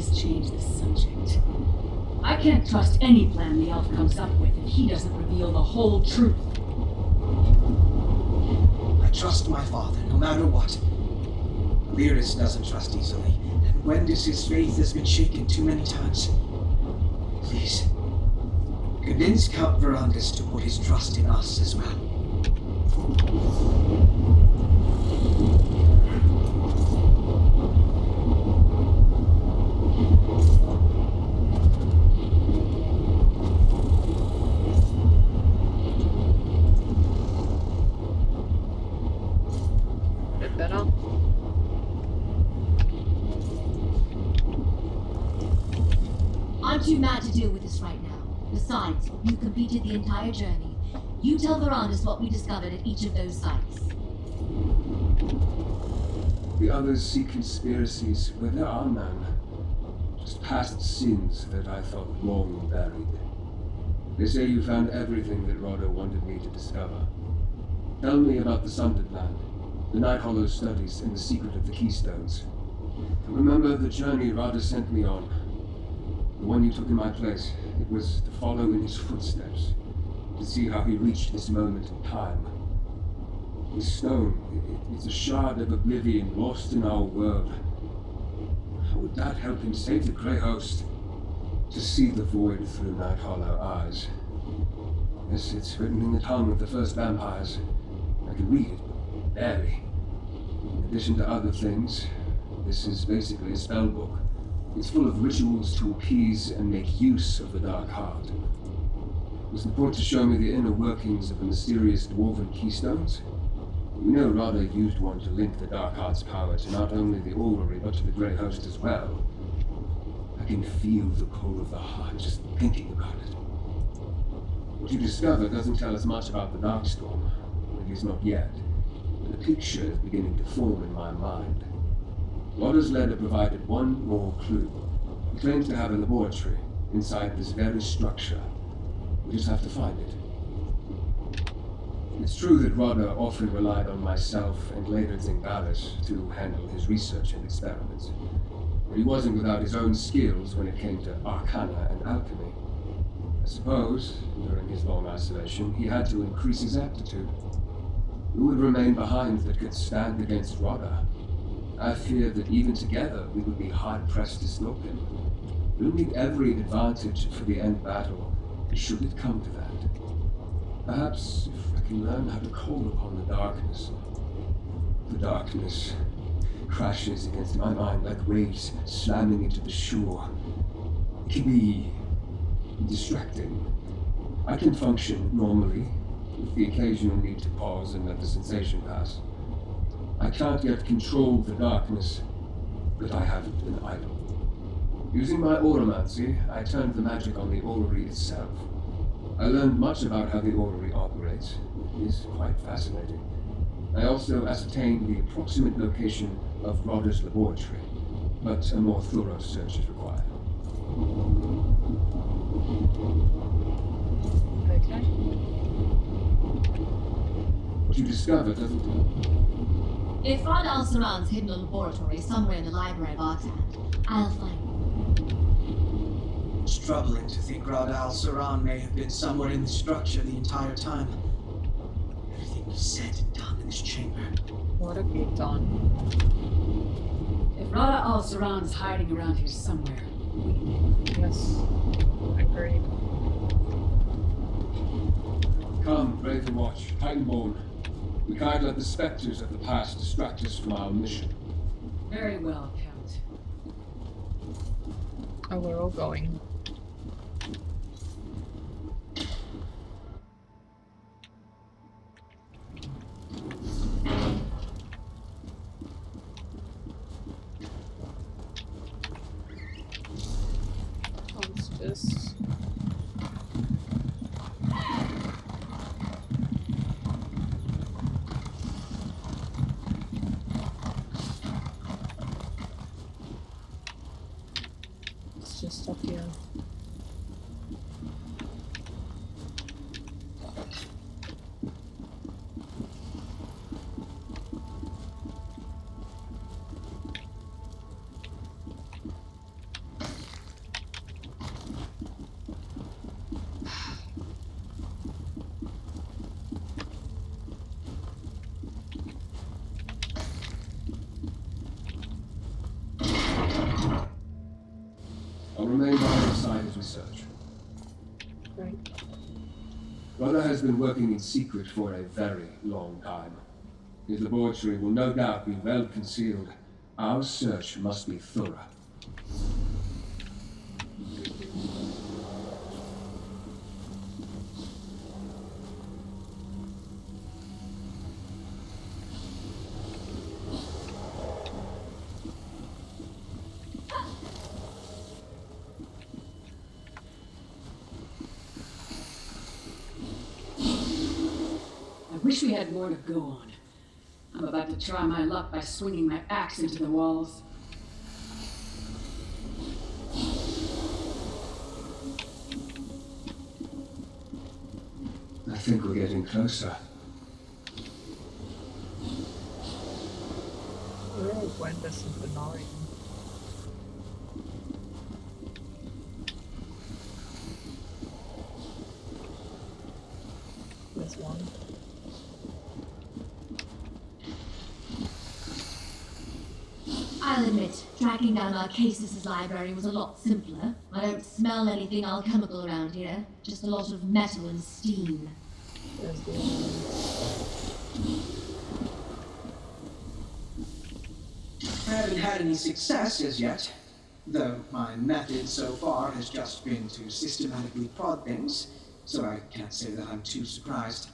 just change the subject. I can't trust any plan the elf comes up with if he doesn't reveal the whole truth. I trust my father, no matter what. Lyris doesn't trust easily, and Gwendis' faith has been shaken too many times. Please, convince Count Verandis to put his trust in us as well. I'm too mad to deal with this right now. Besides, you completed the entire journey. You tell Verandis what we discovered at each of those sites. The others see conspiracies where there are none. Just past sins that I thought long buried. They say you found everything that Rodder wanted me to discover. Tell me about the Sundered Land, the Night Hollow studies, and the secret of the Keystones. And remember the journey Rodder sent me on. The one you took in my place. It was to follow in his footsteps, to see how he reached this moment in time. The stone, it's a shard of oblivion lost in our world. How would that help him save the Grey Host? To see the void through Night Hollow eyes. Yes, it's written in the tongue of the first vampires. I can read it, barely. In addition to other things, this is basically a spell book. It's full of rituals to appease and make use of the Dark Heart. Was the point to show me the inner workings of the mysterious dwarven keystones? We know Rodder used one to link the Dark Heart's power to not only the Orrery, but to the Grey Host as well. I can feel the pull of the heart just thinking about it. What you discover doesn't tell us much about the Darkstorm, at least not yet. But a picture is beginning to form in my mind. Rodder's letter provided one more clue. He claims to have a laboratory inside this very structure. We just have to find it. It's true that Rodder often relied on myself and later Zingvalis to handle his research and experiments. But he wasn't without his own skills when it came to arcana and alchemy. I suppose, during his long isolation, he had to increase his aptitude. Who would remain behind that could stand against Rodder? I fear that even together we would be hard-pressed to stop him. We'll need every advantage for the end battle, should it come to that. Perhaps if I can learn how to call upon the darkness. The darkness crashes against my mind like waves slamming into the shore. It can be distracting. I can function normally, with the occasional need to pause and let the sensation pass. I can't yet control the darkness, but I haven't been idle. Using my auramancy, I turned the magic on the orrery itself. I learned much about how the orrery operates. It is quite fascinating. I also ascertained the approximate location of Rodder's laboratory, but a more thorough search is required. Okay. What you discover doesn't... If Rod Al-Saran's hidden a laboratory somewhere in the library of Arkhand, I'll find it. It's troubling to think Rod Al-Saran may have been somewhere in the structure the entire time. Everything was said and done in this chamber. What have you done? If Rada Al-Saran's hiding around here somewhere, Yes. Agreed. Come, brave the watch, Titanborn. We can't let the specters of the past distract us from our mission. very well, Count. Oh, we're all going. Let's just... It's just up here. remain by your side as we search. Great. Rada has been working in secret for a very long time. His laboratory will no doubt be well concealed. Our search must be thorough. I wish we had more to go on. I'm about to try my luck by swinging my axe into the walls. I think we're getting closer. Where are Gwendis and Venari? This one. I'll admit, tracking down Arcasis' library was a lot simpler. I don't smell anything alchemical around here, just a lot of metal and steam. There's the other one. I haven't had any success as yet, though my method so far has just been to systematically prod things, so I can't say that I'm too surprised.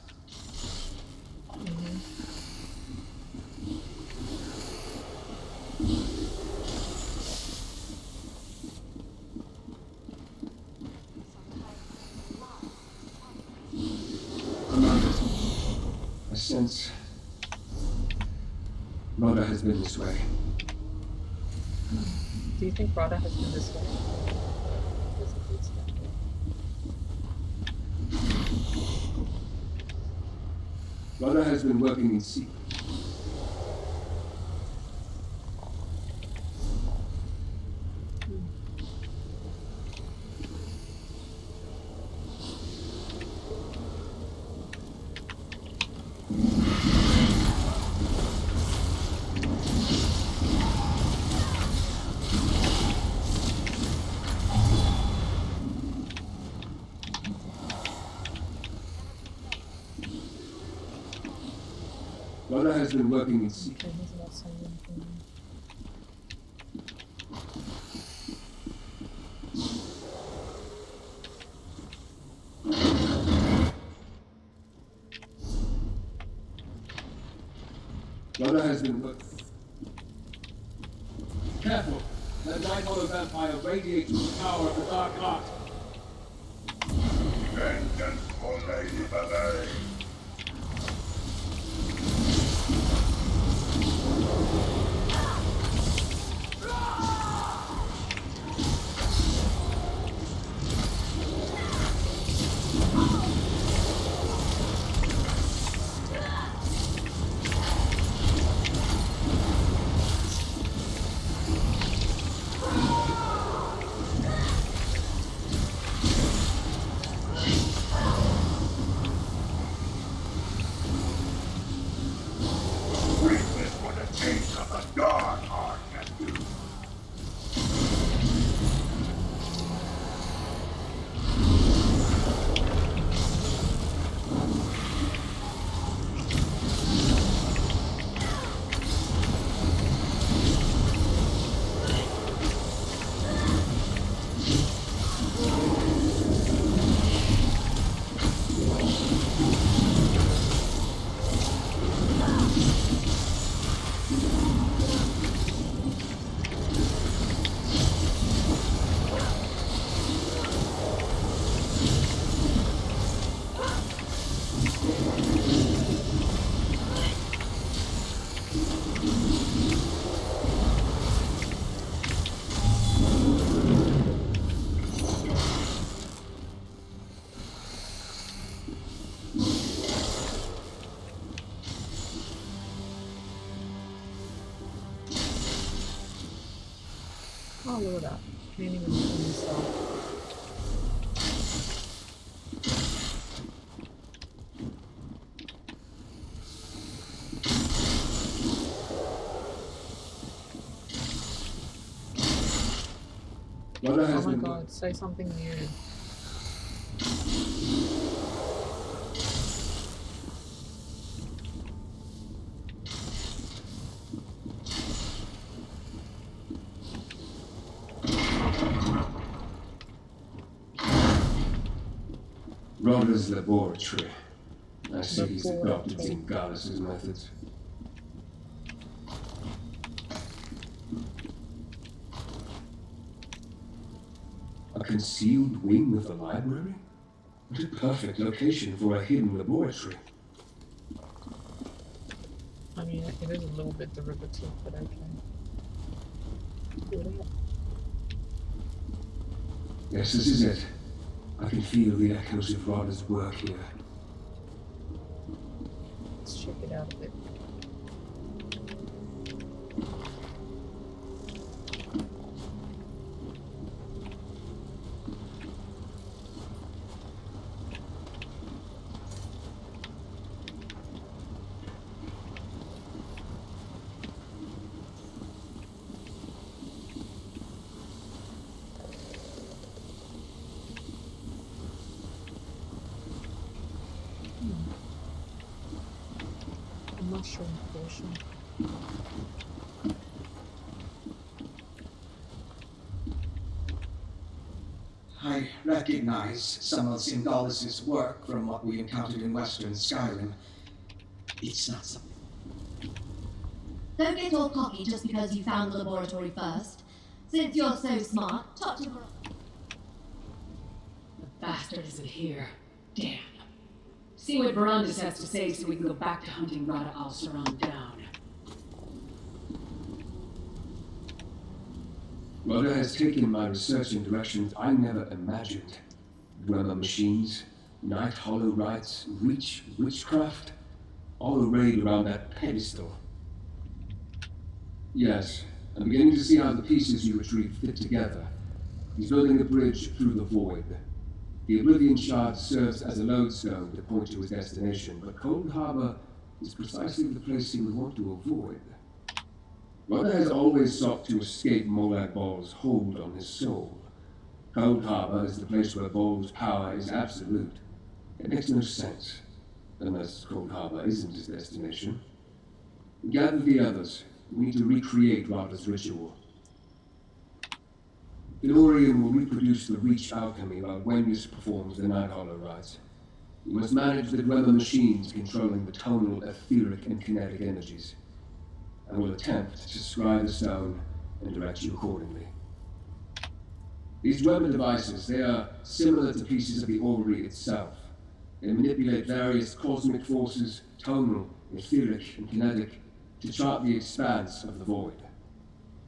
I sense Rada has been this way. Do you think Rada has been this way? There's a good step. Rada has been working in secret. Rada has been working in secret. Okay, he's not saying anything. Rada has been working. Careful! That Night Hollow vampire radiates with the power of the Dark Art. Vengeance for Lady Bebe. Witness what a taste of the dark art can do. Oh, look at that. Can't even see himself. Rada Oh has my been god, say something new. Rada's laboratory. I see he's adopted Laboratory. Zingalis' methods. A concealed wing of the library? What a perfect location for a hidden laboratory. I mean, it is a little bit derivative, but okay. Do that. Yes, this is it. I can feel the echoes of Rada's work here. Let's check it out a bit. A mushroom portion. I recognize some of Singalis' work from what we encountered in Western Skyrim. It's not something. Don't get all cocky just because you found the laboratory first. Since you're so smart, talk to Ver- The bastard isn't here. Damn. See what Barandus has to say so we can go back to hunting Rada al-Saran down. Rada has taken my research in directions I never imagined. Dwemer machines, Night Hollow rites, Reach witchcraft, all arrayed around that pedestal. Yes, I'm beginning to see how the pieces you retrieved fit together. He's building a bridge through the void. The Oblivion Shard serves as a lodestone to point to his destination, but Cold Harbor is precisely the place he would want to avoid. Rada has always sought to escape Molag Bal's hold on his soul. Cold Harbor is the place where Bal's power is absolute. It makes no sense, unless Cold Harbor isn't his destination. Gather the others. We need to recreate Rada's ritual. Ilorian will reproduce the Reach alchemy while Wenys performs the Night Hollow rites. You must manage the Dwemer machines controlling the tonal, etheric, and kinetic energies. I will attempt to scry the stone and direct you accordingly. These Dwemer devices, they are similar to pieces of the orrery itself. They manipulate various cosmic forces, tonal, etheric, and kinetic, to chart the expanse of the void.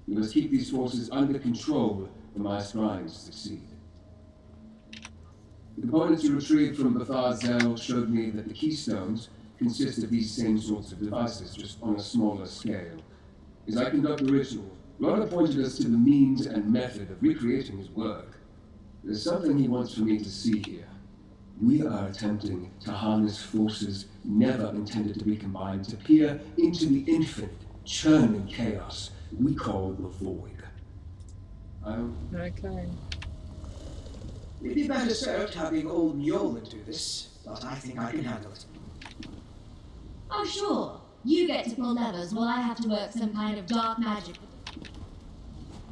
You must keep these forces under control for my scrying to succeed. The components you retrieved from Bethard Zell showed me that the keystones consist of these same sorts of devices, just on a smaller scale. As I conduct the ritual, Rada pointed us to the means and method of recreating his work. There's something he wants for me to see here. We are attempting to harness forces never intended to be combined to peer into the infinite, churning chaos we call the Void. Okay. It'd be better served having old Nyolan do this, but I think I can handle it. Oh, sure. You get to pull levers while I have to work some kind of dark magic.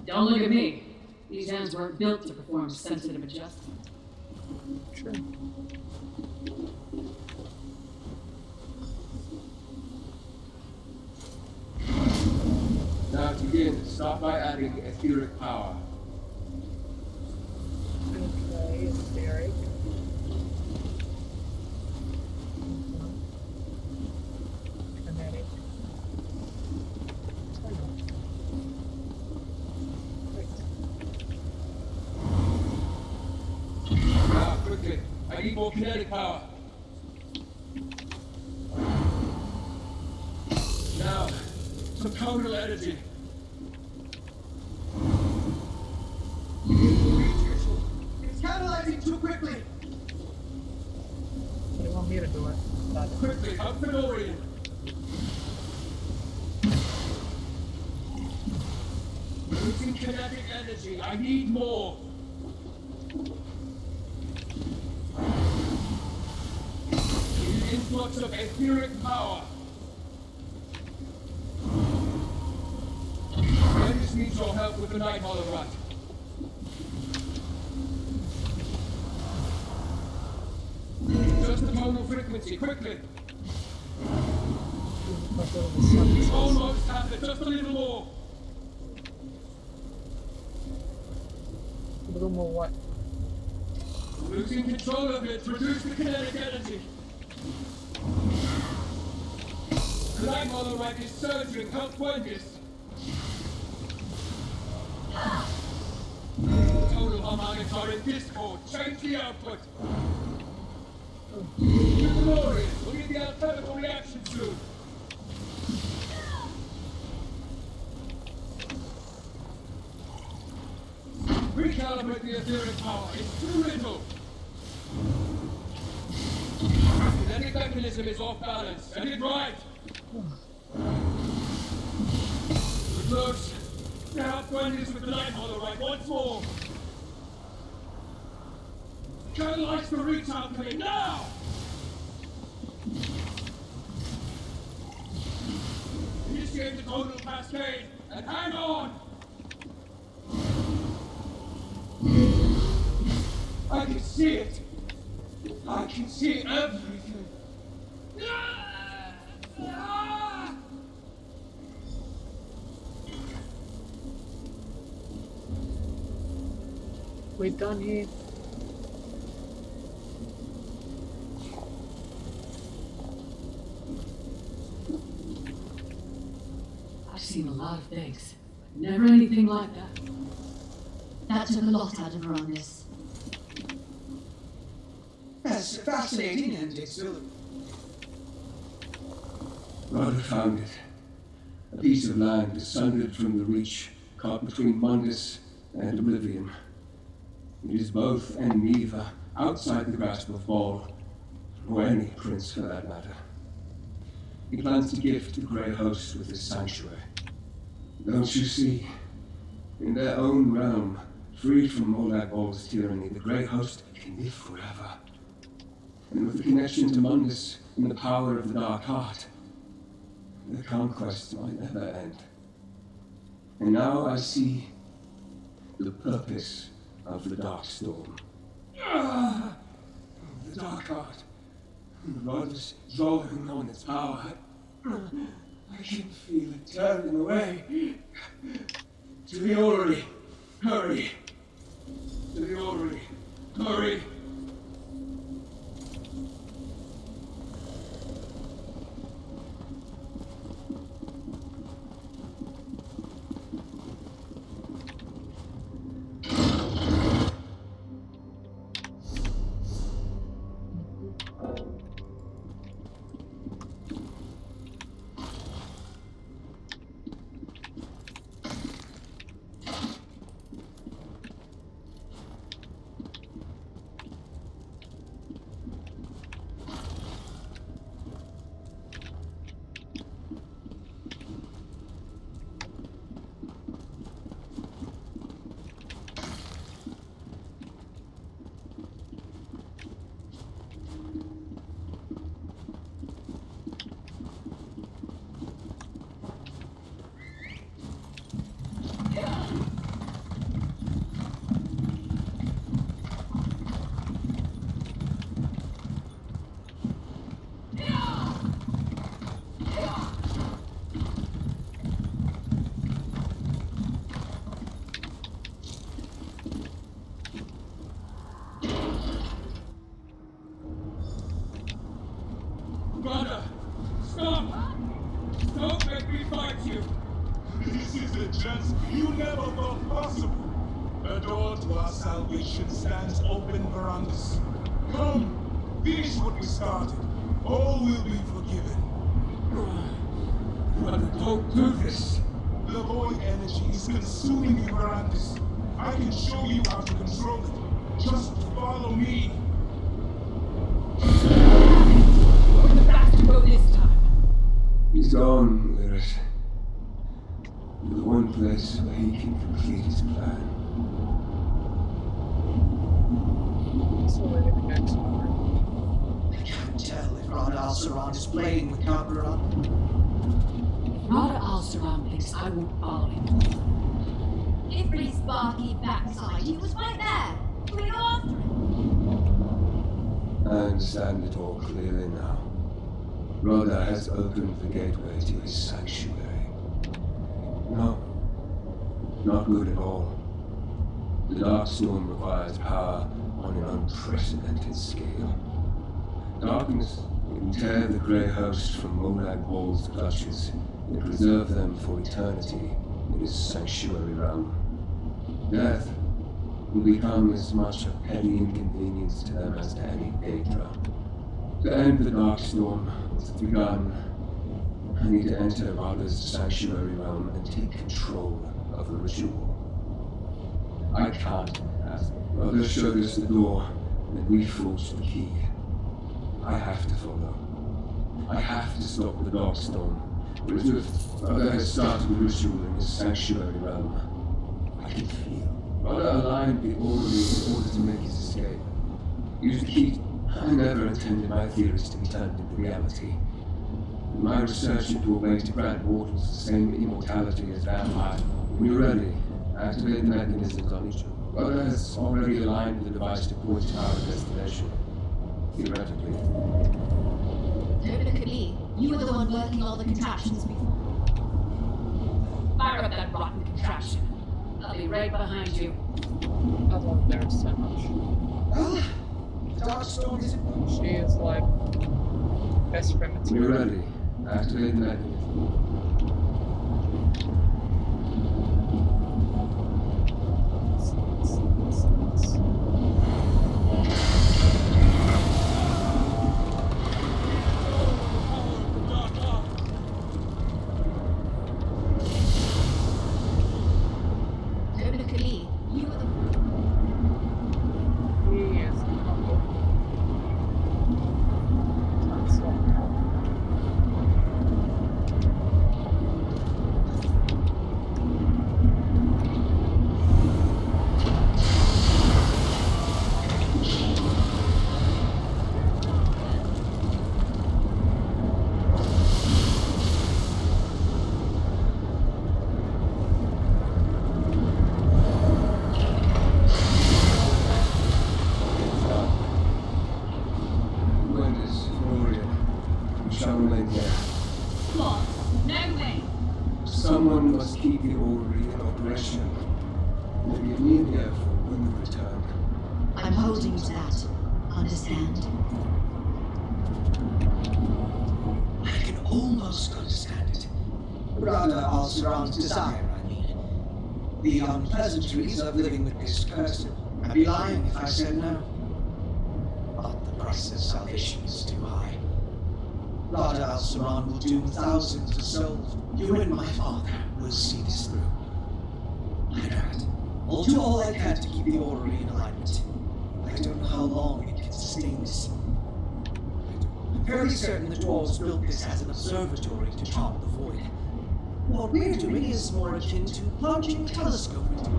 Don't look at me. These hands weren't built to perform sensitive adjustment. True. Now to begin, start by adding etheric power. Okay, etheric. Kinetic. Tonal. Great. Now, quickly, I need more kinetic power. Now, some tonal energy. It's catalyzing too quickly! What do you want me to do it? Quickly, up to Ilorian. Losing kinetic energy. I need more. The influx of etheric power. I just need your help with the Night Holorite. Just the tonal frequency, quickly. Almost have it, just a little more. A little more what? Losing control of it, reduce the kinetic energy. The Night Holorite is surging, help Wendy's. Total harmonics are in discord, change the output. Glorious, we'll get the alphabetical reaction soon. Recalibrate the etheric power, it's too little. The kinetic mechanism is off balance, get it right. We're close. Now Wendy's with the Night Holorite once more. Catalyze the reach alchemy now! Initiate the total cascade and hang on! I can see it! I can see everything! We're done here. I've seen a lot of things, but never anything like that. That took a lot out of Verandis. That's fascinating and exhilarating. Rada found it. A piece of land sundered from the Reach, caught between Mundus and Oblivion. It is both and neither, outside the grasp of Bhaal, or any prince for that matter. He plans to gift the Grey Host with his sanctuary. Don't you see? In their own realm, freed from Molag Baal's tyranny, the Grey Host can live forever. And with the connection to Mundus and the power of the Dark Heart, the conquest might never end. And now I see the purpose of the Dark Storm. The Dark Heart. The rod is drawing on its power. I can feel it turning away. To the orrery. Hurry. To the orrery. Hurry. Rada, stop! Don't make me fight you! This is a chance you never thought possible. The door to our salvation stands open, Verandis. Come, finish what we started. All will be forgiven. Rada, don't do this! The void energy is consuming you, Verandis. I can show you how to control it. Just follow me. Where the bastard go this time? He's gone, Lyris. to the one place where he can complete his plan. So we're gonna go somewhere. I can't tell if Rada Al-Saran is playing with Count Baran. Rada Al-Saran thinks I won't follow him. Every sparky backside, he was right there. Can we go after him? I understand it all clearly now. Rada has opened the gateway to his sanctuary. No, not good at all. The Darkstorm requires power on an unprecedented scale. Darkness can tear the Grey Host from Molag Ball's clutches and preserve them for eternity in his sanctuary realm. Death will become as much a petty inconvenience to them as to any Daedra. To end the Darkstorm was begun. I need to enter Rada's sanctuary realm and take control of the ritual. I can't ask. Rada showed us the door, and we forged the key. I have to follow. I have to stop the Darkstorm. But if Rada has started the ritual in his sanctuary realm, I can feel. Rada aligned the orderly in order to make his escape. Use the key. I never intended my theories to be turned into reality. My research into a way to grant mortals the same immortality as vampires. When you're ready, activate the mechanisms on each. Rada has already aligned the device to point to our destination. Theoretically. Don't look at me. You were the one working all the contraptions before. Fire up that rotten contraption. I'll be right behind you. I love Vera so much. Well, Darkstorm isn't. She is like best friend When you're material. ready, activate the mechanism. Don't look at me. You were the He is humble. That's not how. Gwendis, Florian, we shall remain here. What? No way. Someone must keep the orrery in operation. Maybe leave here for when we return. I'm holding you to that. Understand? I can almost understand it. Rada Al-Saran's desire, I mean. The unpleasantries of living with this person. I'd be lying if I said no. But the price of salvation is too high. Rada Al-Saran will doom thousands of souls. You and my father will see this through. I know it. I'll do all I can to keep the orrery in alignment. I don't know how long it can sustain this. I'm fairly certain the dwarves built this as an observatory to chart the void. What we're doing is more akin to plunging a telescope into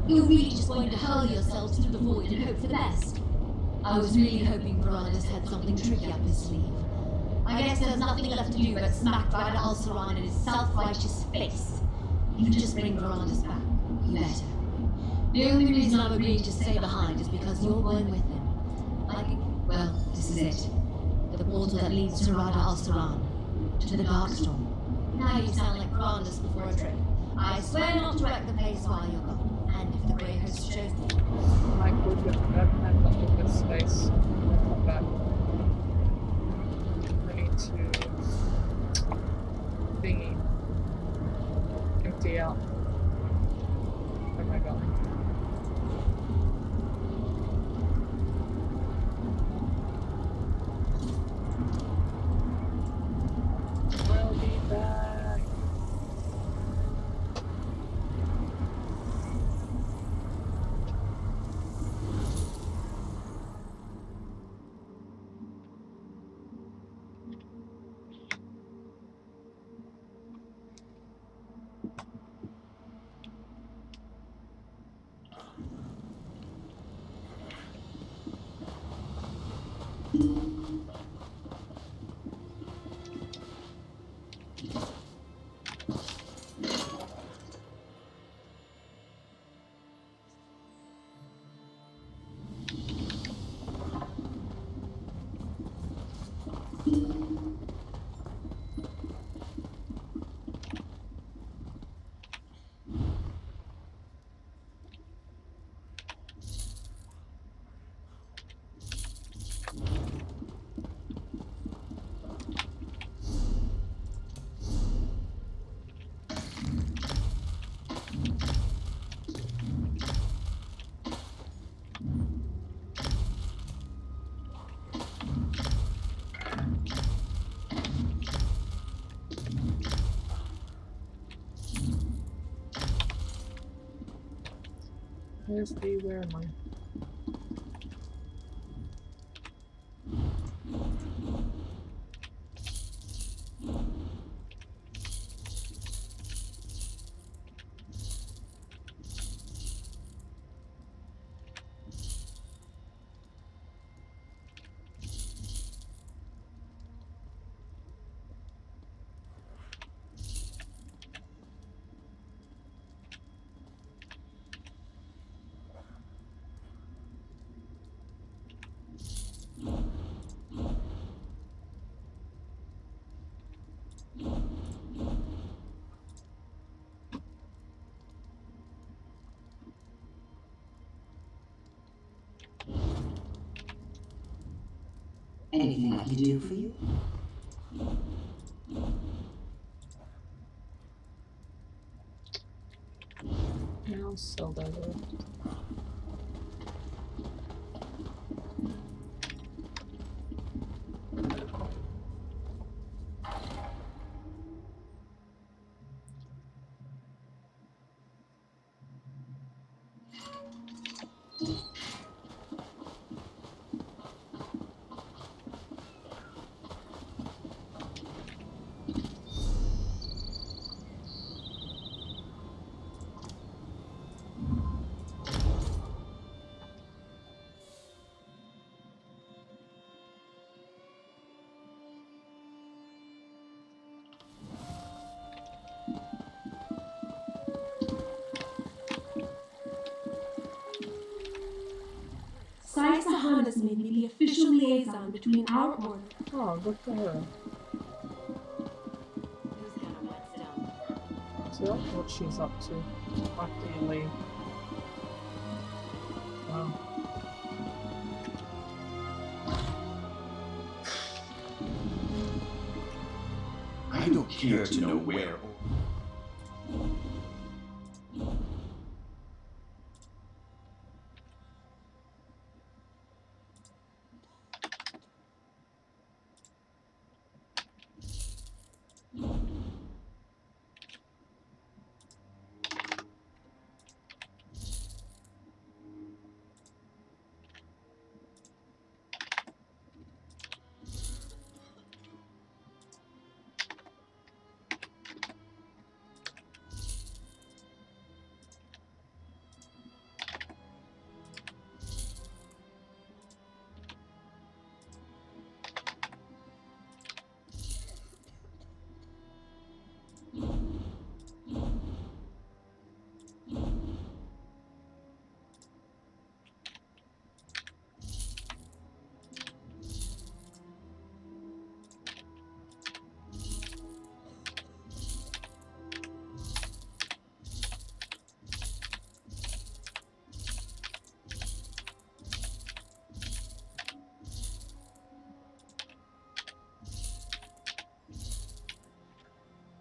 You're really just going to hurl yourselves through the void and hope for the best. I was really hoping Veronicus had something tricky up his sleeve. I guess there's nothing left to do but smack Rada Al-Saran in his self-righteous face. You just bring Veronicus back. You better. The only reason I've agreed to stay behind is because you're going with him. Well, this is it. The portal that leads to Rada Al-Saran. To the Darkstorm. Now you sound like Grandis before a trip. I swear not to wreck the place while you're gone. And if the Grey Host shows me, I could get that and not look at space. Come back. I need to thingy. Empty out. Where am I going? We'll be back. Where am I? Anything I can do for you? Now sell that off. Sai Sahan has made me the official liaison between our order. Oh, good for her. Who's gonna what's done? So that's what she's up to after you leave. Wow. I don't care to know where.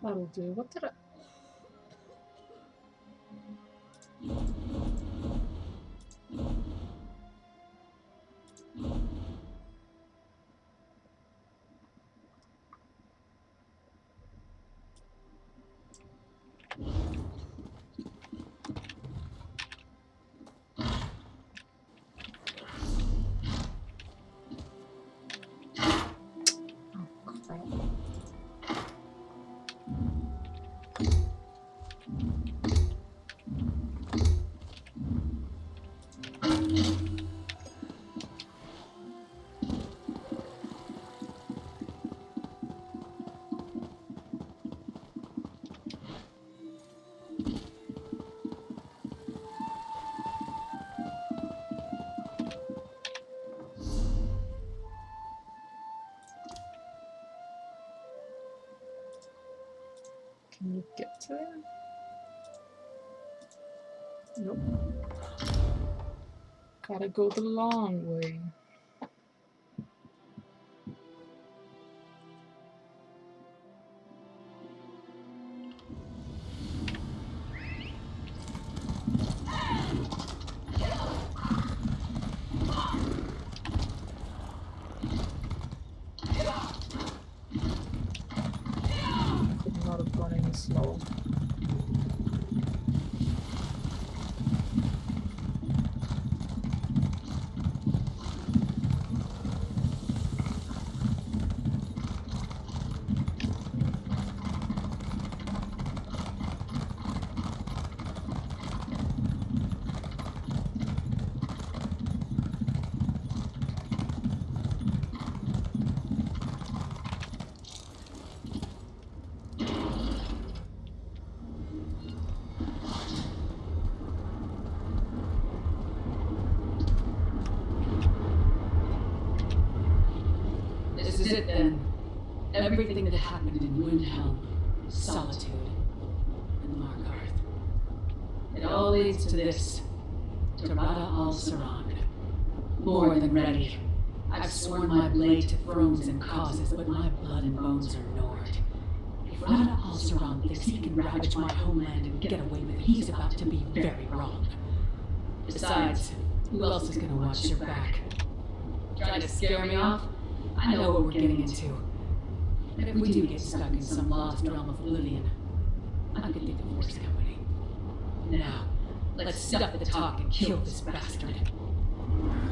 That'll do. What did I... Can you get to there? Nope. Gotta go the long way. Could not have gone any slower. everything that happened in Windhelm, Solitude, and Markarth. It all leads to this. Tirada al-Saran. More than ready. I've sworn my blade to thrones and causes, but my blood and bones are Nord. If Rada al-Saran thinks he can ravage my homeland and get away with it, he's about to be very wrong. Besides, who else is gonna watch your back? Trying to scare me off? I know what we're getting into. And if we do get stuck in some lost realm of oblivion, I could think of worse company. Now, let's stop the talk and kill this bastard.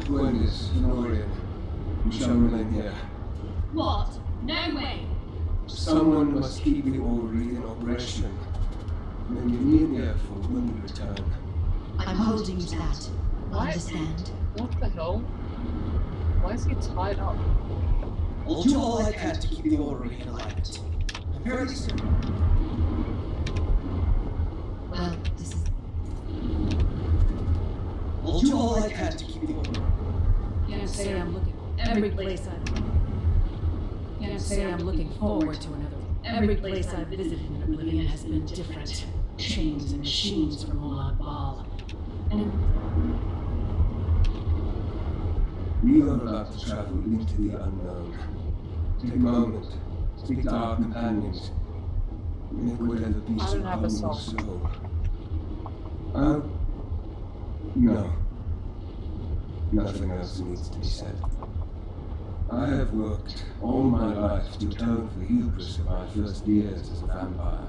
Gwendis, Norian, you shall remain here. What? No way! Someone must keep the orrery in operation. Then give me an earful when we return. I'm holding you to that. Understand? What the hell? Why is he tied up? I'll do all I can to keep the orrery in alignment. I'm fairly certain. Well, this is... I'll do all I can to keep the orrery. Can't say I'm looking forward to another. Every place I've visited in Oblivion has been different. Chains and machines from Molag Bal. And We are about to travel into the unknown. Take a moment, speak to our companions. Make whatever peace I don't of have a home or song. soul. No. Nothing else needs to be said. I have worked all my life to atone for the hubris of my first years as a vampire.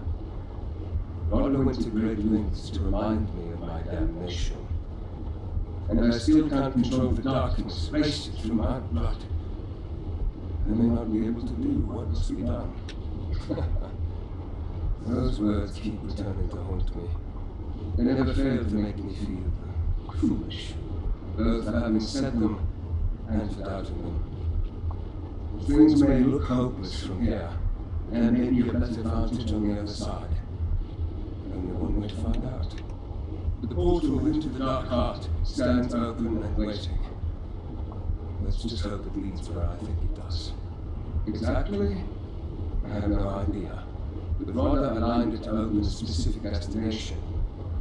Rodda went to great lengths to remind me of my damnation. And I still can't control the darkness racing through my blood. I may not be able to do what must be done. Those words keep returning to haunt me. They never fail to make me feel foolish, both for having said them and for doubting them. Things may look hopeless from here, and there may be a better vantage on the other side. Only one way to find out. The portal into the Dark Heart stands open and waiting. Let's just hope it leads where I think it does. Exactly? I have no idea. But Rodda aligned it to open a specific destination.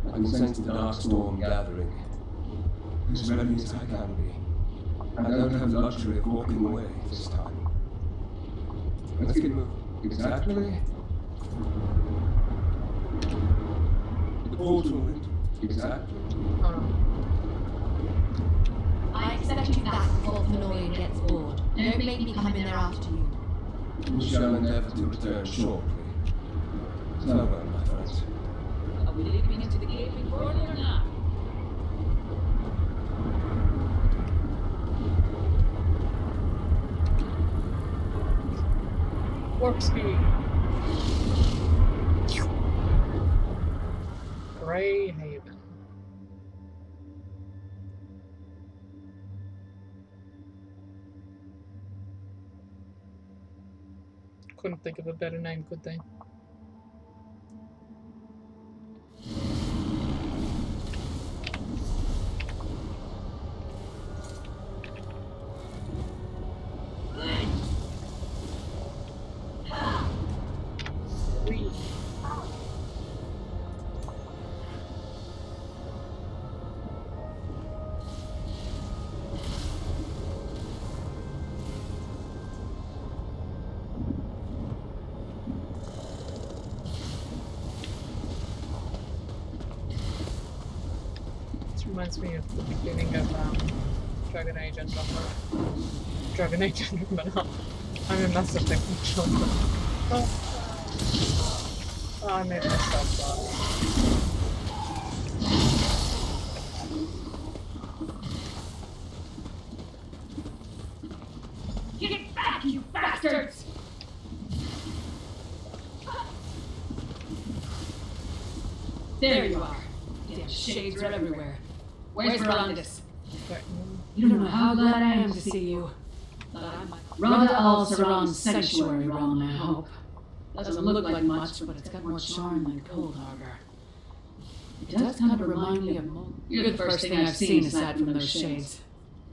I can sense the dark storm gathering. As ready as I can be. I don't have the luxury of walking away this time. Let's get moving. Exactly? The portal into... Exactly. I expect you back before Fenorian gets bored. Don't make me come in there after you. We shall endeavor to return shortly. Farewell, my friends. are we leaping into the gaping portal or not? Warp speed. Grey Haven. Couldn't think of a better name, could they? Reminds me of the beginning of Dragon Age Andromeda. Dragon Age Andromeda. I'm a massive technical. Oh, I made myself laugh. Get back, you bastards! There you are. Damn shades are everywhere. Where's Verandis? You don't know how glad I am to see you. Rada al-Saran's sanctuary realm, I hope. Doesn't look like much, but it's got more charm than Cold Harbor. It does kind of remind me of Mol. You're the first thing I've seen aside from those shades.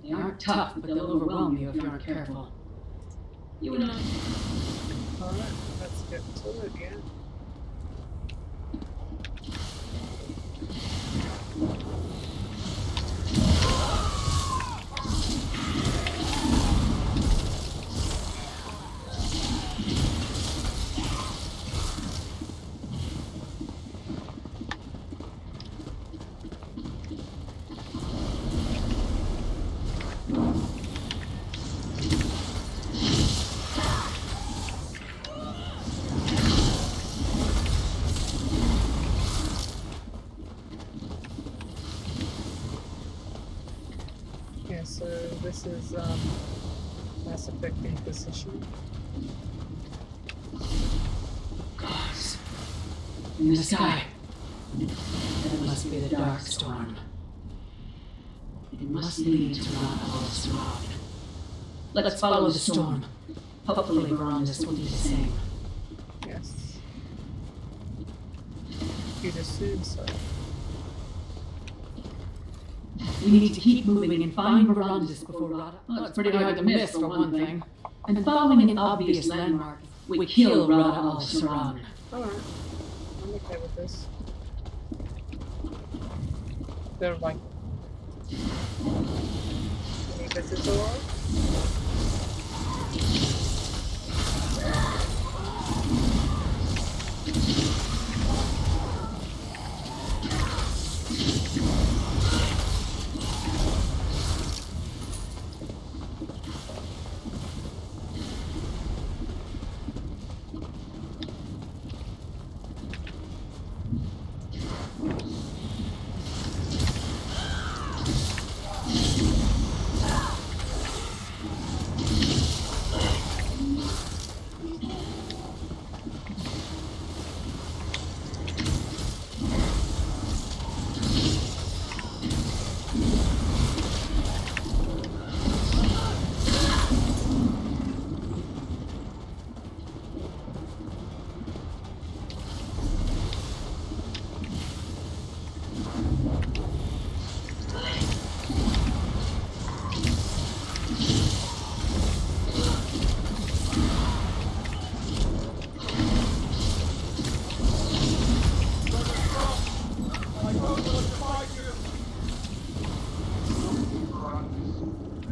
They aren't tough, but they'll overwhelm you if you aren't careful. You and I... Alright, let's get to it, yeah. Yeah, so this is Mass Effect Inquisition. Gods. In the sky. That must be the Dark Storm. It must lead to Rada al-Saran. Let's follow the storm. Hopefully Verandis will do the same. Yes. You'd assume so. We need to keep moving and find Verandis before Rada. Well, it's pretty hard to miss, for one thing. And following an obvious landmark, we kill Rada al-Saran. Alright. I'm okay with this. They're like... Any visitor?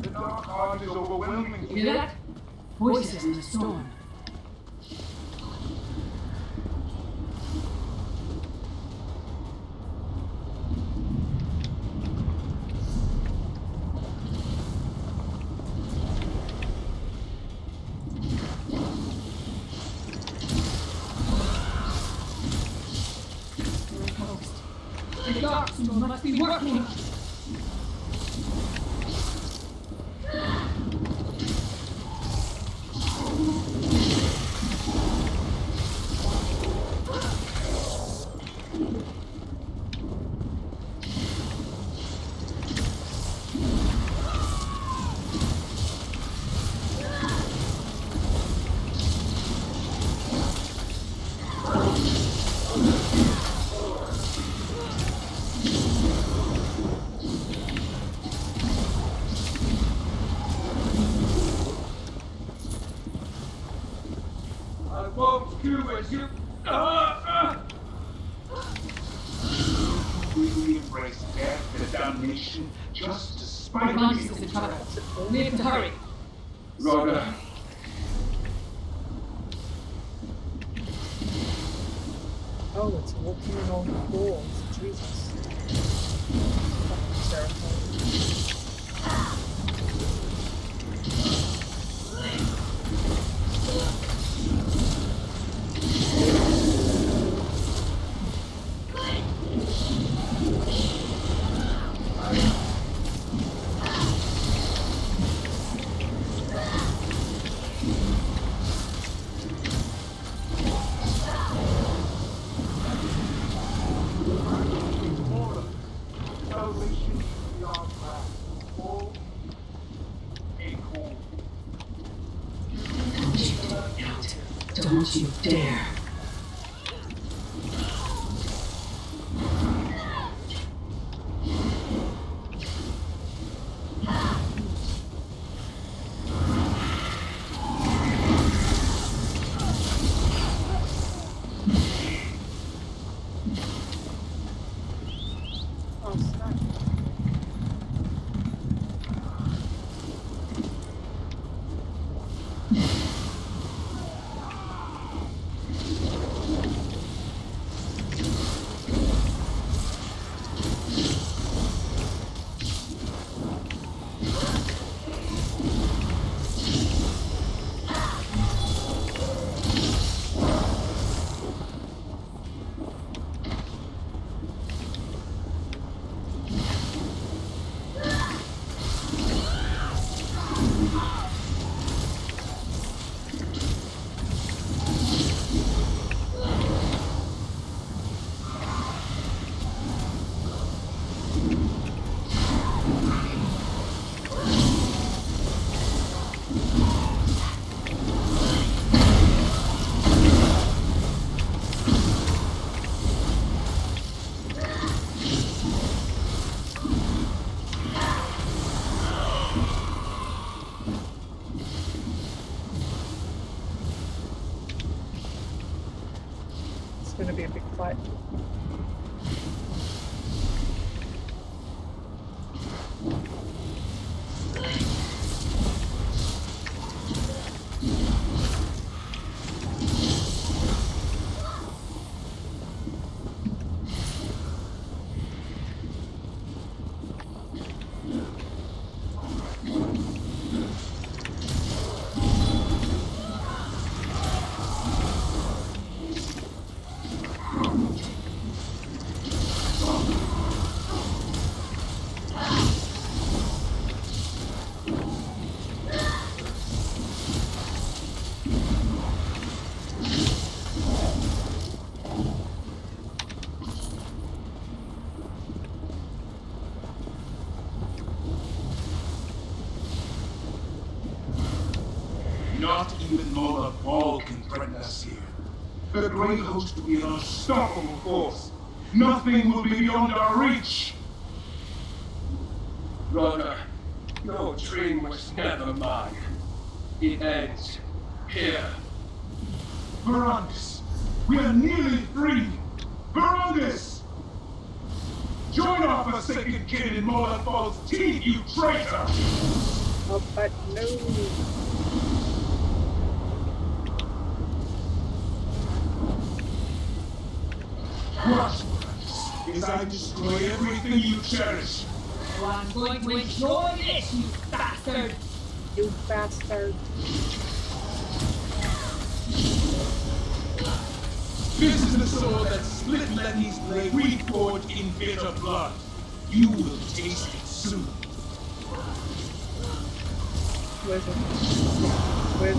The dark heart is overwhelming. You hear that? Voices in the storm. The dark storm must be working. I won't do as you... We embrace death and damnation just to spite Verandis you. is in trouble. We need to hurry. Rhoda, Oh, it's walking along the walls. Jesus. Fucking terrifying. salvation beyond wrath. All equal. Don't you dare. It's gonna be a big fight. Not even Lola Ball can threaten us here. The Grey Host will be an unstoppable force. Nothing will be beyond our reach. Brother, your dream was never mine. It ends here. Verandis, we are nearly free. Verandis! Join our forsaken kin in Mola Ball's team, you traitor! Oh, but no. What? As I destroy everything you cherish. Oh, I'm going to enjoy this, you bastard! You bastard. This is the sword that split Letty's blade, we forged in bitter blood. You will taste it soon. Where's it? Where's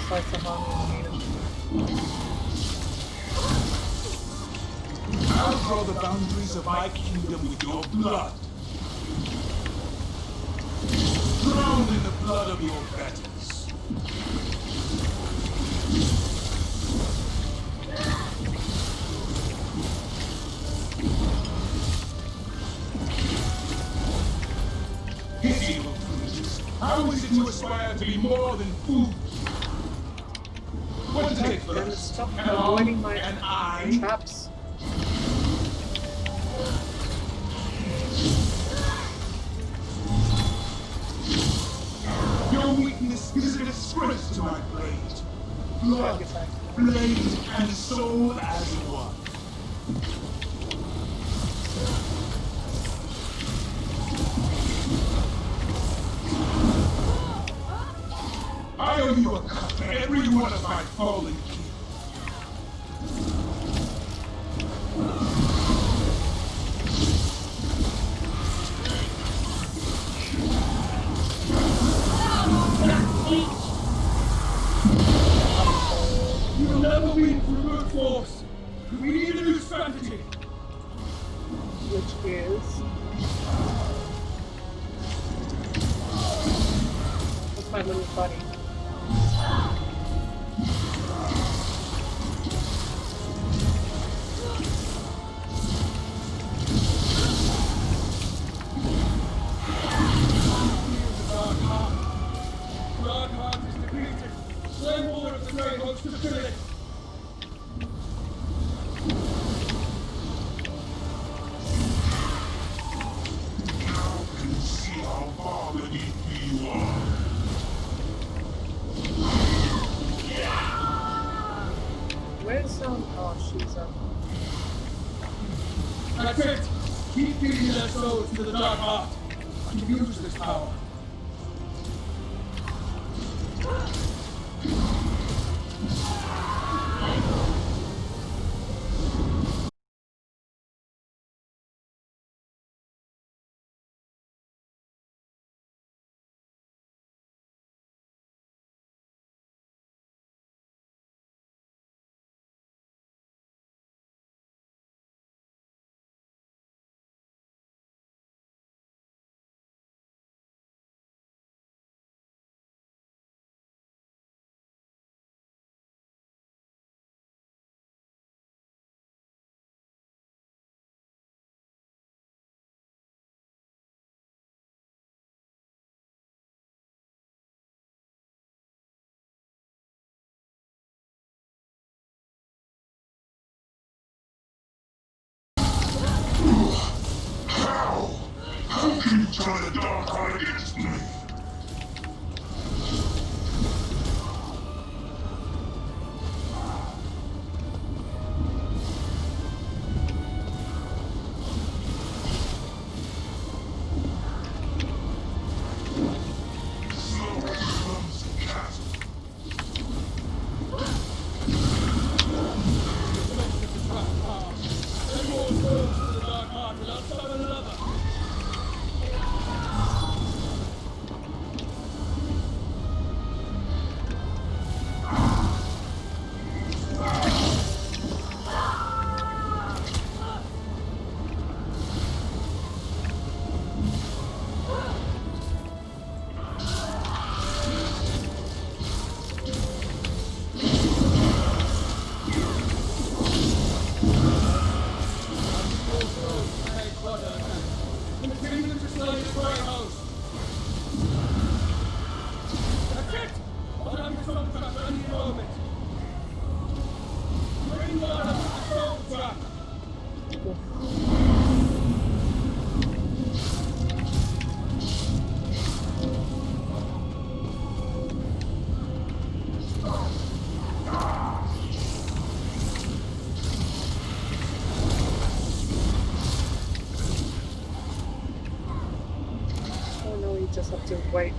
Slice of Harmony? I'll draw the boundaries of my kingdom with your blood. Drowned in the blood of your betters. Pity your foolishness. How is it to aspire to be more than food? What to take Then first? stop An arm avoiding my and eye? traps. Your weakness is a disgrace to my blade. Blood, Attack. blade, and soul as one. I owe you a cut for every one of my fallen kin. You'll never win through brute force. We need a new strategy. Which is. What's my little buddy? Darkheart is defeated. Send more of the Grey Host to fill it. Now can you see how far beneath me you are? Where's oh she's That's it. Keep feeding their souls to the Darkheart. I can use this power. turn the dark heart against me. Oh no, you just have to wait.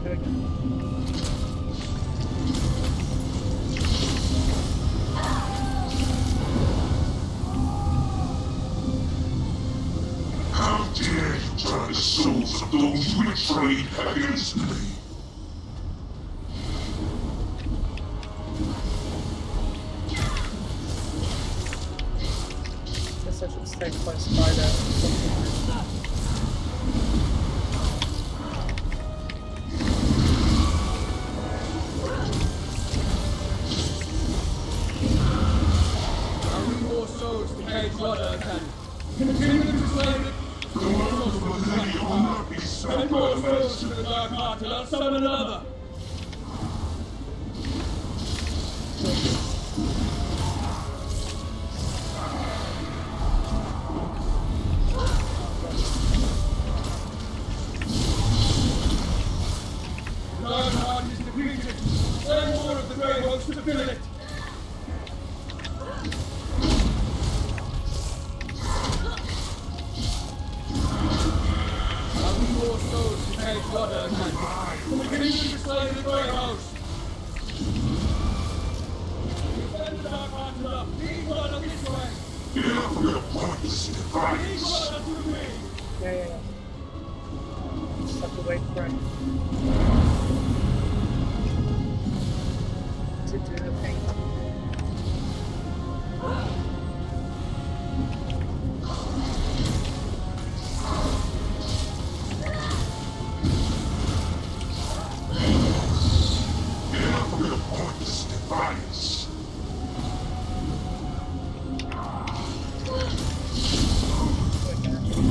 There we go. How dare you turn the souls of those you betrayed against me? Guess I should stay close by there. More souls to cage Rodder can continue to slay the The world of millennium will not be spared and by more the souls to mercy. the dark heart till I'll summon another. The dark heart is depleted. Send more of the grey host to fill it. I'll need more souls to cage Rodder can continue to slay the grey host. Send the dark heart to love. Lead Rodder this way. Enough of your pointless Lead defiance. Rodder to me. Yeah. Just have to wait for it to do the thing. Enough of your pointless defiance. Wait there.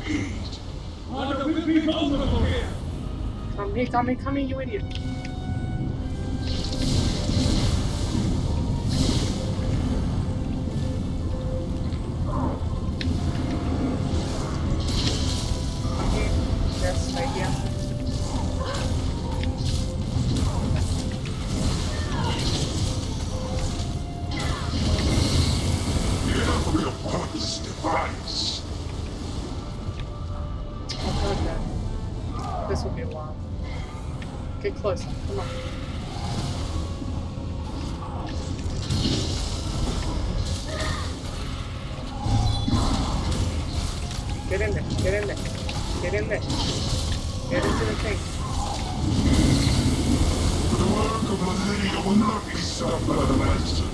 blockade. Rada will be vulnerable here. Come here, you idiot. Yes, right here. Every purpose defiance. Okay. This will be a while. Get closer. Come on. Get in there. Get in there. Get in there. Get into the thing. The work of Millennia will not be stopped by the Manson.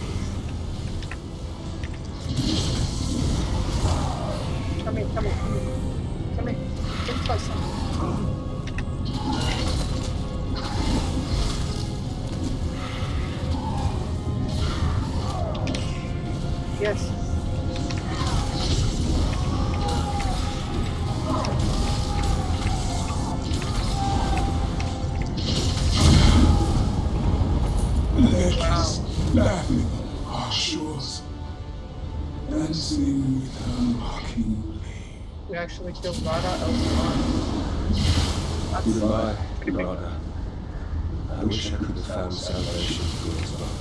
Come here, come here, come here. Come here. Get closer. Yes. Legends laughing our shores, dancing with her mocking lay. We actually killed Rada Elsaron. That's Goodbye, Rada. I wish I could have found salvation for us both.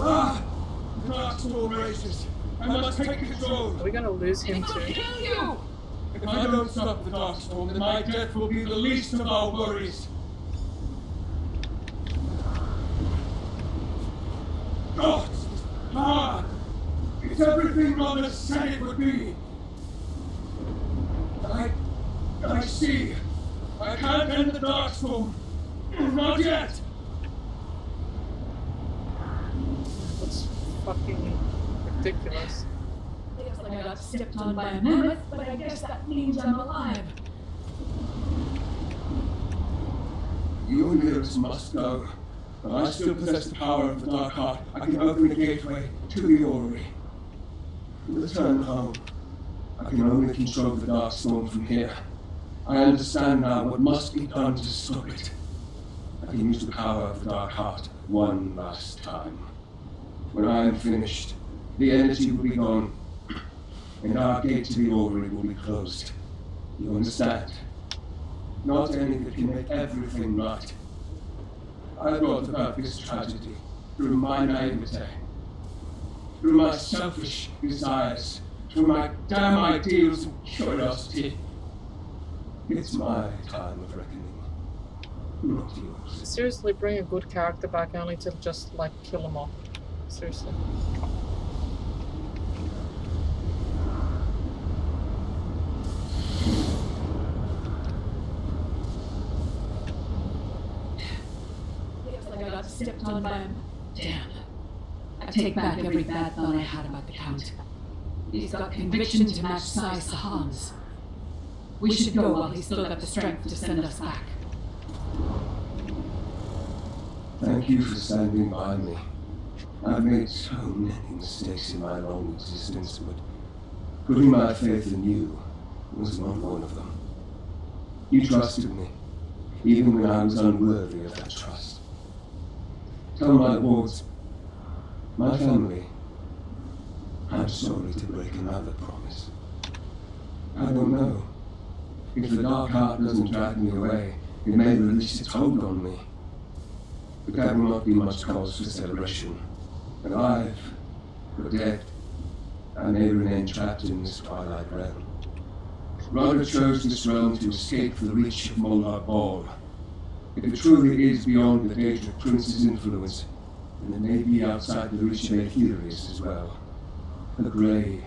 Ah! The Darkstorm races! I must take control! Are we gonna lose him too? If I don't stop the Darkstorm, then my death will be the least of our worries. Oh, power! It's everything Mother said it would be! I see. I can't end the Darkstorm. Not yet! That's fucking ridiculous. Looks like I got stepped on by a mammoth, but I guess that means I'm alive. You and Lyris must go. But I still possess the power of the Dark Heart. I can open the gateway to the orrery. Return home. I can only control the Darkstorm from here. I understand now what must be done to stop it. I can use the power of the Dark Heart one last time. When I am finished, the energy will be gone, and our gate to the orrery will be closed. You understand? Not any that can make everything right. I brought about this tragedy through my naivete, through my selfish desires, through my damn ideals and curiosity. It's my time of reckoning, not yours. Seriously, bring a good character back only to just, like, kill them off. Seriously. Looks like I got stepped on by a... Damn. I take back every bad thought I had about the Count. He's got conviction to match Sai Sahan's. We should go while he's still got the strength to send us back. Thank you for standing by me. I've made so many mistakes in my long existence, but putting my faith in you was not one of them. You trusted me, even when I was unworthy of that trust. Tell my wards, my family, I'm sorry to break another promise. I don't know. If the Dark Heart doesn't drag me away, it may release its hold on me. But that will not be much cause for celebration. Alive, or dead, I may remain trapped in this twilight realm. Rada chose this realm to escape the reach of Molar Ball. If it truly is beyond the Daedric Prince's influence, then it may be outside the reach of Aetherius as well. A grey,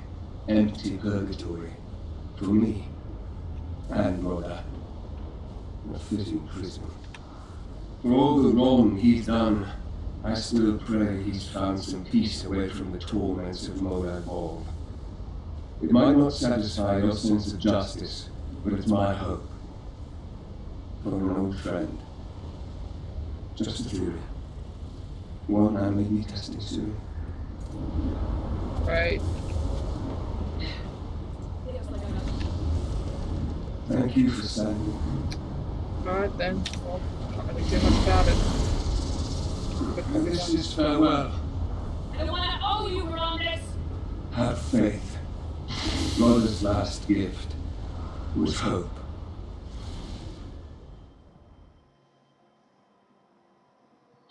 empty purgatory. For me, and Rada. A fitting prison. For all the wrong he's done, I still pray he's found some peace away from the torments of Molar Ball. It might not satisfy your sense of justice, but it's my hope. For an old friend. Just a theory. One I may be testing soon. Right. Thank you for saying. Alright then. Well, can't really do much about it. And this is farewell. I don't want to owe you, Rondis! Have faith. Rhoda's last gift was hope.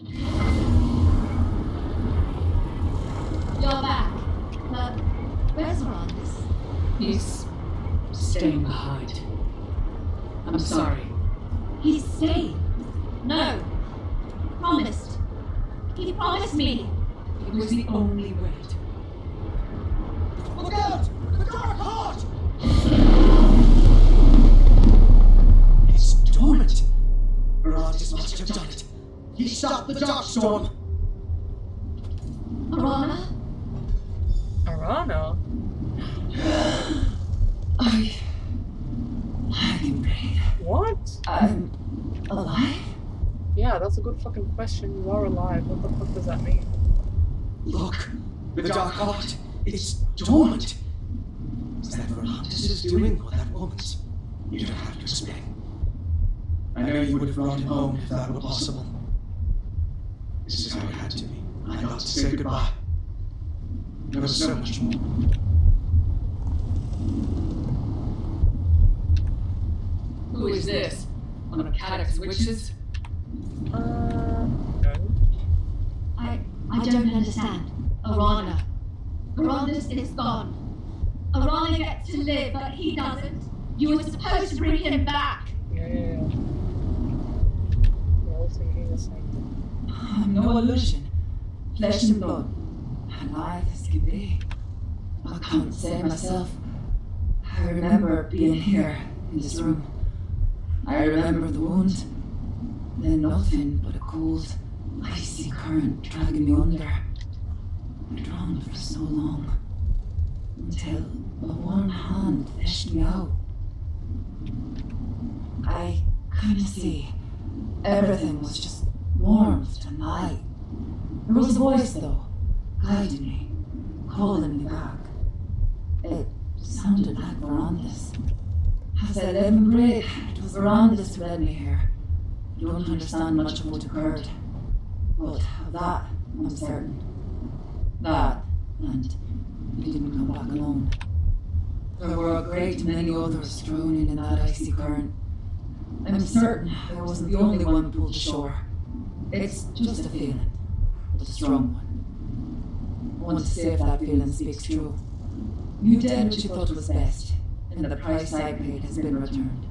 You're back. But where's Rondis? He's staying behind. I'm sorry. He's staying. No. Promised. He promised me. It was the only way. Look out! The Dark Heart! It's dormant. Rondis must have done it. He stopped the Darkstorm. Arana? Arana? I can breathe. What? I'm alive? Yeah, that's a good fucking question. You are alive. What the fuck does that mean? Look, the Dark Heart. It's dormant. Is that what Rondis is doing, or that woman's? You don't have to explain. I know you would have brought him home if that were possible. This is how it had to be. I got to say goodbye. There was so much more. Who is this? One of Caddock's witches? No. I don't understand. Arana. Rondis is gone. Arana gets to live, but he doesn't. You were supposed to bring him back. Yeah. We're all thinking the same thing. I'm no illusion. Flesh and blood. Alive as can be. I can't say myself. I remember being here in this room. I remember the wound. Then nothing but a cold, icy current dragging me under. I drowned for so long. Until a warm hand fished me out. I couldn't see. Everything was just warmth and light. There was a voice, though, guiding me, calling me back. It sounded like Rondis. As I live and breathe, it was Rondis who led me here. I don't understand much of what occurred, but of that I'm certain. That, and he didn't come back alone. There were a great many others drowning in that icy current. I'm certain I wasn't the only one pulled ashore. It's just a feeling, but a strong one. I want to see if that feeling speaks true. You did what you thought was best, and the price I paid has been returned.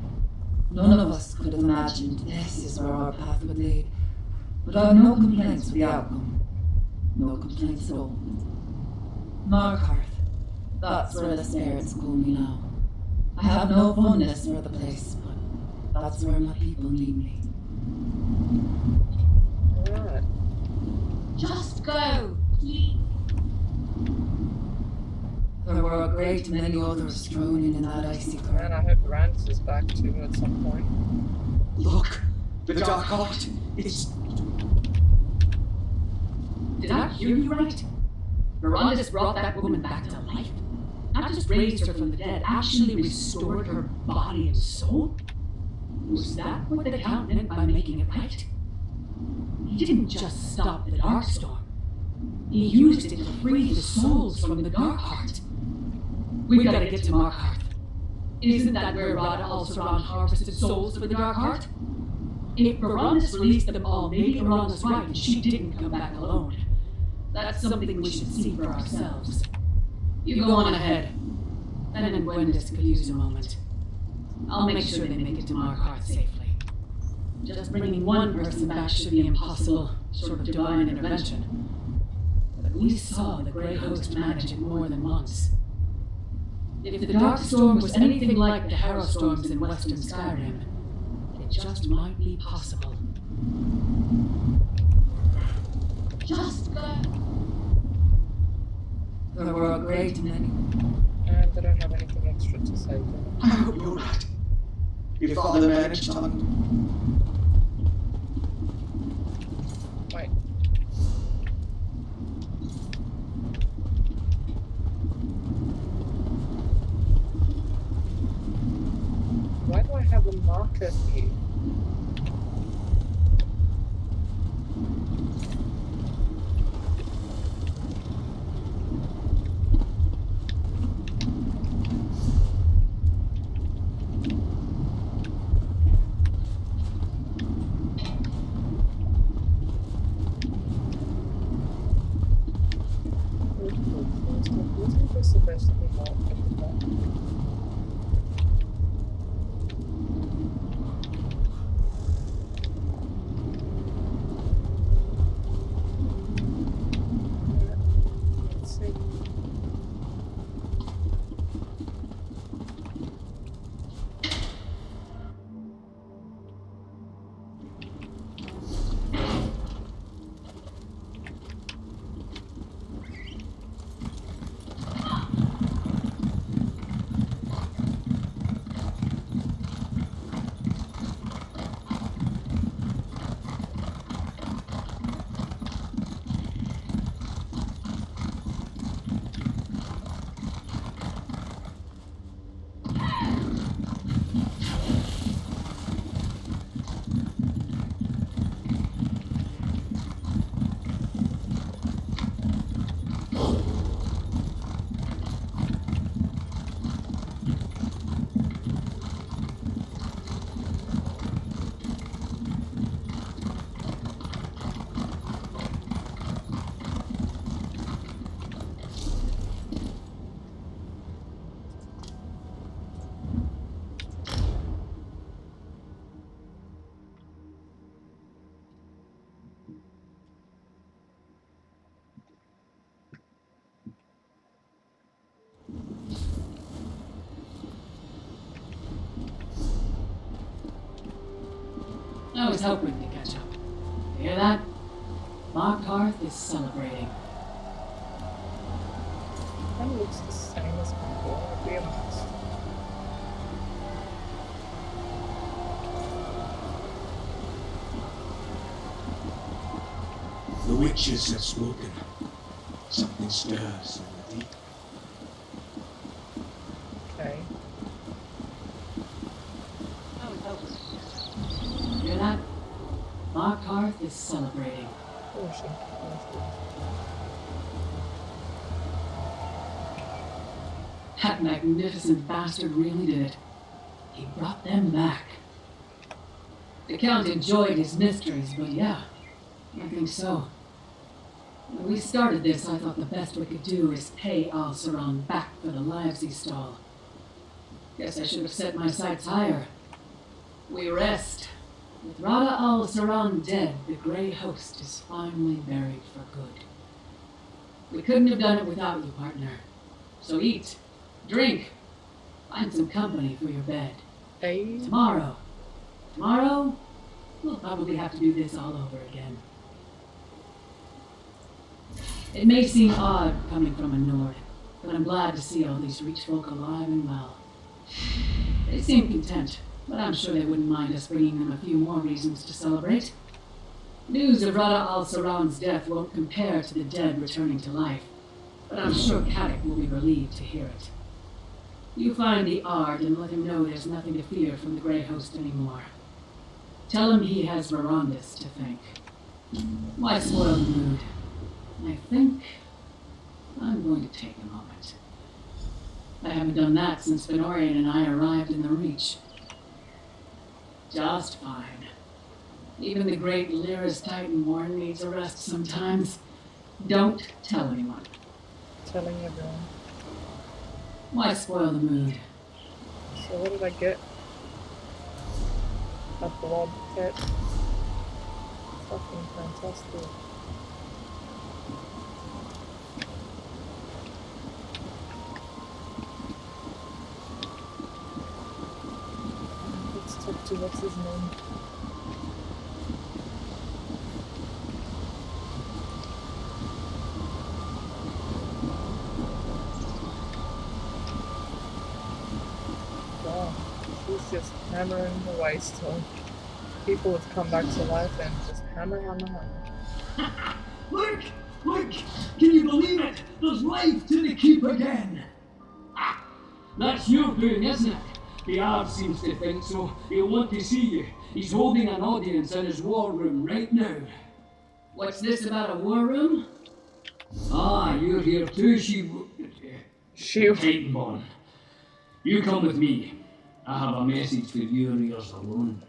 None of us could have imagined this is where our path would lead, but I have no complaints with the outcome. No complaints at all. Markarth, that's where the spirits call me now. I have no fondness for the place, but that's where my people need me. Alright. Just go, please. There were a great many others drowning in that icy And current. I hope Rance is back too at some point. Look, the Dark Heart. It's Did I hear you right? Rondis brought that woman back to life. Not just raised her from the dead, actually restored her body and soul? Was that what the Count meant by making it right? He didn't just stop the Darkstorm. He used it to free the souls from the Dark Heart. We gotta get to Markarth. Isn't that where Rada Al-Saran harvested souls for the Dark Heart? If Rondis released them all, maybe Arana's right and she didn't come back alone. That's something we should see for ourselves. You go on ahead. Ben and Gwendis could use a moment. I'll make sure they make it to Markarth safely. Just bringing one person back should be impossible, short of divine intervention. But we saw the Grey Host manage it more than once. If the Darkstorm was anything like the Harrow Storms in Western Skyrim, it just might be possible. Just go. There were a great many. And I don't have anything extra to say. I hope you're right. Your father managed on. Wait. chest key. What's the best thing about it? Let's see. I was hoping to catch up. You hear that? Markarth is celebrating. Kind of looks the same as before, to be honest. The witches have spoken. Something stirs in the deep. Okay. I was hoping. You hear that? Markarth is celebrating. Oh shit. That magnificent bastard really did it. He brought them back. The Count enjoyed his mysteries, but yeah, I think so. When we started this, I thought the best we could do is pay Al-Saran back for the lives he stole. Guess I should have set my sights higher. We rest. With Rada Al-Saran dead, the Grey Host is finally buried for good. We couldn't have done it without you, partner. So eat, drink, find some company for your bed. Hey. Tomorrow, we'll probably have to do this all over again. It may seem odd coming from a Nord, but I'm glad to see all these Reach folk alive and well. They seem content, but I'm sure they wouldn't mind us bringing them a few more reasons to celebrate. News of Rada Al-Saran's death won't compare to the dead returning to life, but I'm sure Kadok will be relieved to hear it. You find the Ard and let him know there's nothing to fear from the Grey Host anymore. Tell him he has Verondis to thank. Why spoil the mood? I think I'm going to take a moment. I haven't done that since Fenorian and I arrived in the Reach. Just fine. Even the great Lyris Titanborn needs a rest sometimes. Don't tell anyone. Telling everyone. Why spoil the mood? So what did I get? A blob pet. Fucking fantastic. Let's talk to what's his name? Wow, she's just hammering away still. People have come back to life and just hammer. Look! Look! Can you believe it? There's life to the keep again! That's your doing, isn't it? The Arb seems to think so. He'll want to see you. He's holding an audience in his war room right now. What's this about a war room? Ah, you're here too, Titanborn. You come with me. I have a message for your ears alone.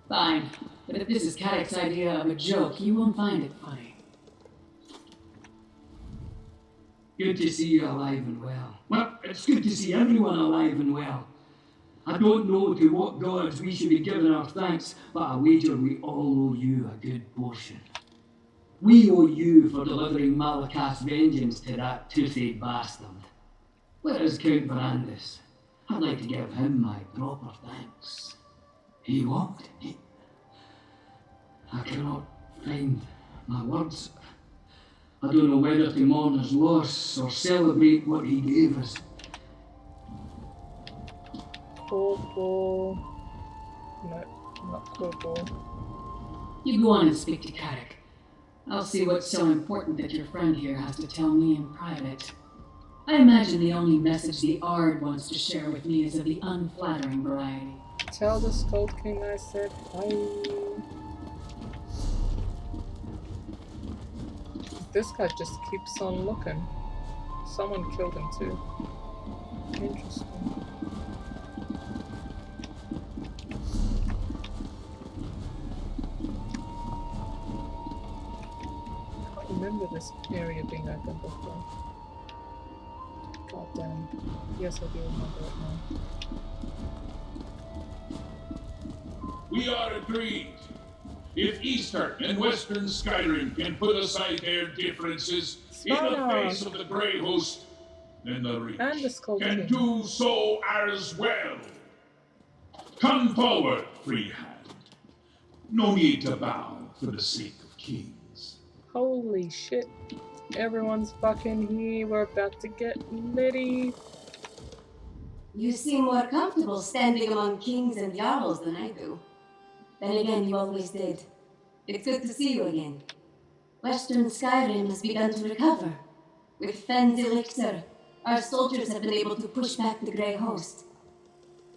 Fine, but if this is Caddock's idea of a joke, you won't find it funny. Good to see you alive and well. Well, it's good to see everyone alive and well. I don't know to what gods we should be giving our thanks, but I wager we all owe you a good portion. We owe you for delivering Malakat's vengeance to that toothy bastard. Where is Count Verandis? I'd like to give him my proper thanks. He walked. I cannot find my words. I don't know whether to mourn his loss or celebrate what he gave us. Corporal. No, not Corporal. You go on and speak to Caddock. I'll see what's so important that your friend here has to tell me in private. I imagine the only message the Ard wants to share with me is of the unflattering variety. Tell the Skull King I said hi. This guy just keeps on looking. Someone killed him too. Interesting. I can't remember this area being open before. God damn. Yes, I do remember it now. We are agreed. If Eastern and Western Skyrim can put aside their differences in the face of the Grey Host, then the Reach And the Skull can King. do so as well. Come forward, Freehand. No need to bow for the sake of kings. Holy shit. Everyone's fucking here. We're about to get litty. You seem more comfortable standing among kings and jarls than I do. Then again, you always did. It's good to see you again. Western Skyrim has begun to recover. With Fenn's elixir, our soldiers have been able to push back the Grey Host.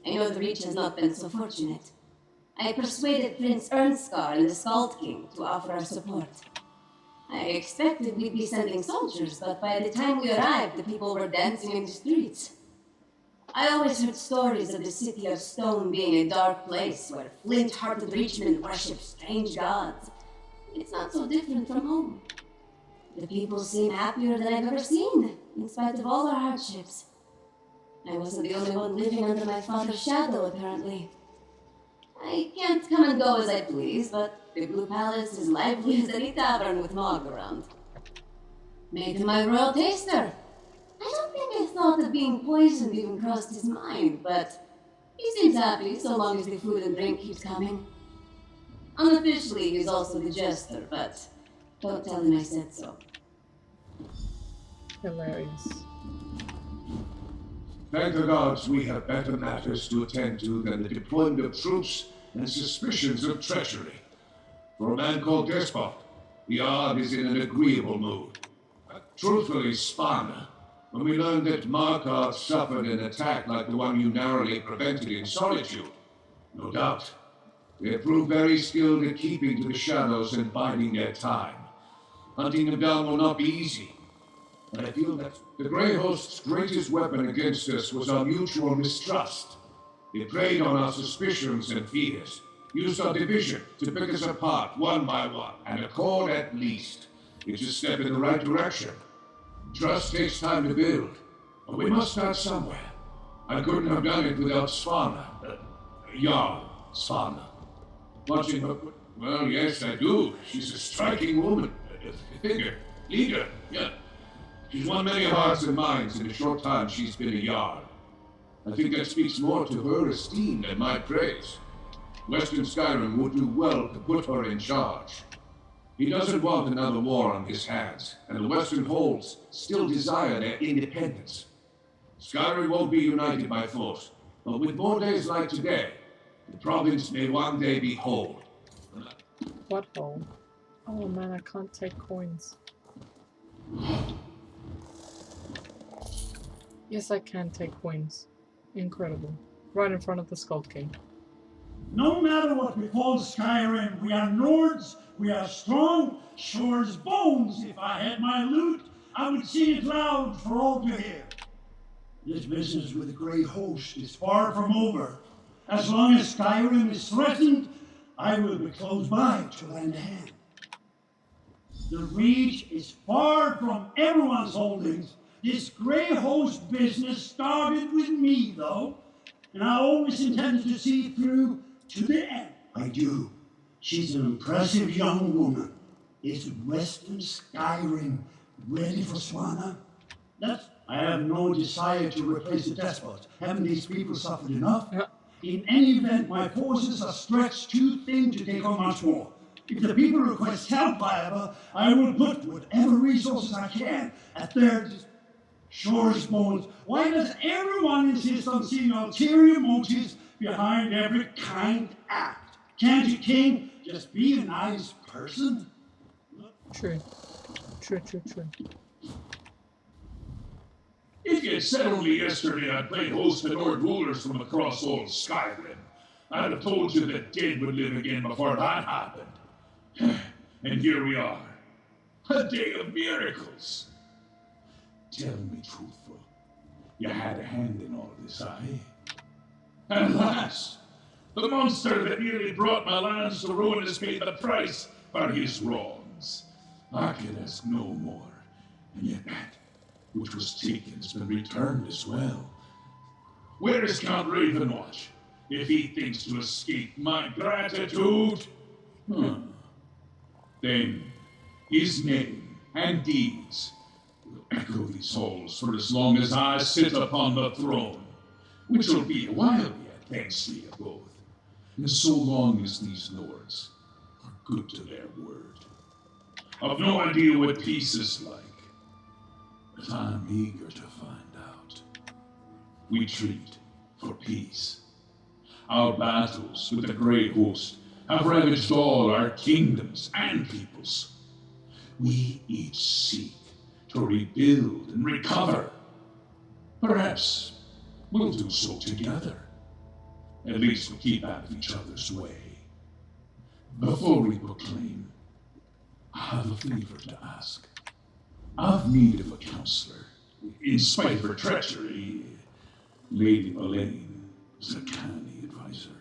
I know the Reach has not been so fortunate. I persuaded Prince Ernskar and the Skald King to offer our support. I expected we'd be sending soldiers, but by the time we arrived, the people were dancing in the streets. I always heard stories of the City of Stone being a dark place where flint-hearted Reachmen worship strange gods. It's not so different from home. The people seem happier than I've ever seen, in spite of all our hardships. I wasn't the only one living under my father's shadow, apparently. I can't come and go as I please, but the Blue Palace is lively as any tavern with Mog around. Made him my royal taster. I don't think I thought of being poisoned even crossed his mind, but he seems happy so long as the food and drink keeps coming. Unofficially, he's also the jester, but don't tell him I said so. Hilarious. Thank the gods we have better matters to attend to than the deployment of troops and suspicions of treachery. For a man called Despot, the Arb is in an agreeable mood. Truthfully, Sparna, when we learned that Markarth suffered an attack like the one you narrowly prevented in Solitude, no doubt, they have proved very skilled at keeping to the shadows and biding their time. Hunting them down will not be easy, but I feel that the Grey Host's greatest weapon against us was our mutual mistrust. They preyed on our suspicions and fears, used our division to pick us apart one by one, and a call at least is a step in the right direction. Trust takes time to build, but we must start somewhere. I couldn't have done it without Sparna. Jarl Sparna. Watching her, well, yes, I do. She's a striking woman. A figure, leader, yeah. She's won many hearts and minds in the short time she's been a Jarl. I think that speaks more to her esteem than my praise. Western Skyrim would do well to put her in charge. He doesn't want another war on his hands, and the Western Holds still desire their independence. Skyrim won't be united by force, but with more days like today, the province may one day be whole. What hole? Oh man, I can't take coins. Yes, I can take coins. Incredible. Right in front of the Skull King. No matter what befalls Skyrim, we are Nords, we are strong, sure as bones. If I had my lute, I would sing it loud for all to hear. This business with the Grey Host is far from over. As long as Skyrim is threatened, I will be close by to lend a hand. The Reach is far from everyone's holdings. This Grey Host business started with me, though, and I always intended to see it through to the end. I do. She's an impressive young woman. Is Western Skyrim ready for Swana? I have no desire to replace the despot. Haven't these people suffered enough? In any event, my forces are stretched too thin to take on much more. If the people request help, however, I will put whatever resources I can at their sure as bones. Why does everyone insist on seeing ulterior motives behind every kind act? Can't a king just be a nice person? True. True. If you had said only yesterday I'd played host to Nord rulers from across old Skyrim, I'd have told you that dead would live again before that happened. And here we are. A day of miracles. Tell me truthful. You had a hand in all this, At last, the monster that nearly brought my lands to ruin has paid the price for his wrongs. I can ask no more, and yet that which was taken has been returned as well. Where is Count Ravenwatch, if he thinks to escape my gratitude? Then his name and deeds will echo these halls for as long as I sit upon the throne, which will be a while yet, thanks to you both, and so long as these Nords are good to their word. I've no idea what peace is like, but I'm eager to find out. We treat for peace. Our battles with the Grey Host have ravaged all our kingdoms and peoples. We each seek to rebuild and recover. Perhaps we'll do so together. At least we'll keep out of each other's way. Before we proclaim, I have a favor to ask. I've need of a counselor. In spite of her treachery, Lady Elaine is a canny advisor.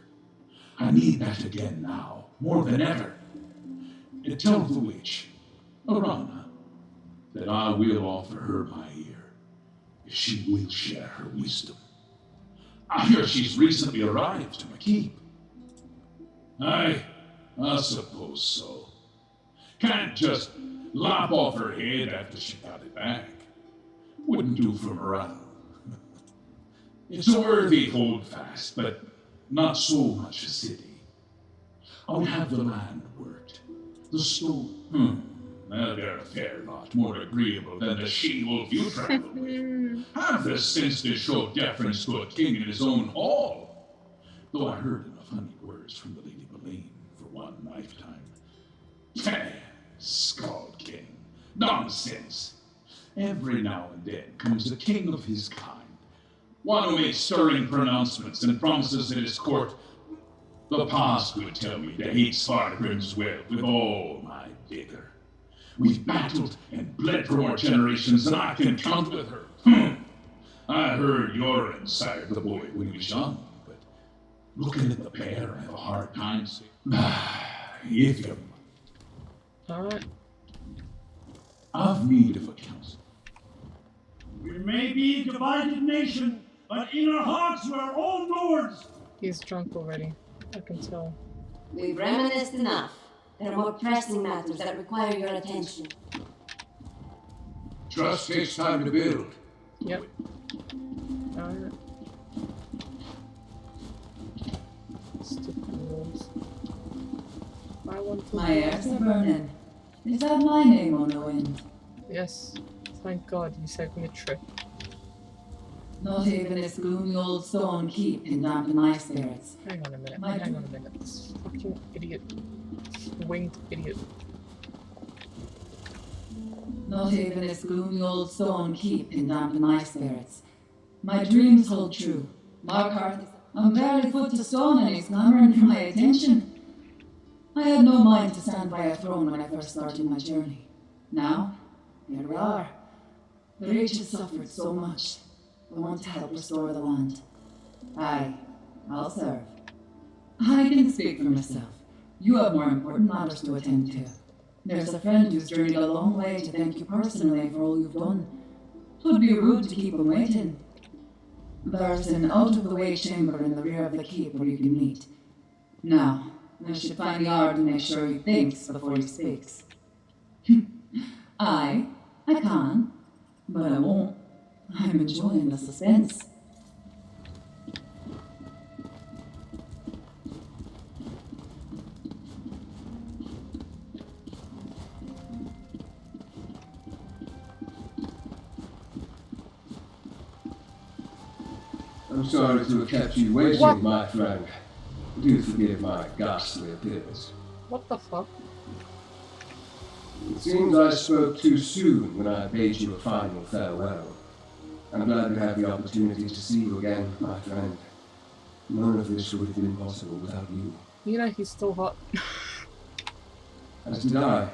I need that again now, more than ever. And tell the witch, Arana, that I will offer her my ear, if she will share her wisdom. I hear she's recently arrived to McKeep. I suppose so. Can't just lop off her head after she got it back. Wouldn't do for morale. It's a worthy holdfast, but not so much a city. I would have the land worked. The stone, well, they're a fair lot more agreeable than the she-wolf you travel with. Have the sense to show deference to a king in his own hall. Though I heard enough honey words from the Lady Boleyn for one lifetime. Skull King. Nonsense. Every now and then comes a king of his kind. One who makes stirring pronouncements and promises at his court. The past would tell me to hate Svargrim's well with all my vigor. We've battled and bled for more generations than I can count with her. I heard Yoren sired the boy when he was young, but looking at the pair, I have a hard time saying, if you... Alright. I've need of a counsel. We may be a divided nation, but in our hearts we are all Nords. He's drunk already, I can tell. We've reminisced enough. There are more pressing matters that require your attention. Trust takes time to build. Yep. Alright. Stupid rules. I want to... My ears are burning. Is that my name on the wind? Yes. Thank God you saved me a trip. Not even this gloomy old stone keep can dampen my spirits. Hang on a minute. This fucking idiot. Winged idiot. Not even this gloomy old stone keep can dampen my spirits. My dreams hold true. Markarth is I'm barely put to stone and he's clamoring for my attention. I had no mind to stand by a throne when I first started my journey. Now, here we are. The Reach has suffered so much. I want to help restore the land. Aye, I'll serve. I can speak for myself. You have more important matters to attend to. There's a friend who's journeyed a long way to thank you personally for all you've done. 'Twould be rude to keep him waiting. There's an out-of-the-way chamber in the rear of the keep where you can meet. Now, I should find the art and make sure he thinks before he speaks. I can, but I won't. I'm enjoying the suspense. I'm sorry to have kept you waiting, my friend. Do forgive my ghastly appearance. What the fuck? It seems I spoke too soon when I bade you a final farewell. I'm glad to have the opportunity to see you again, my friend. None of this would have been possible without you. You know he's still hot. As did I.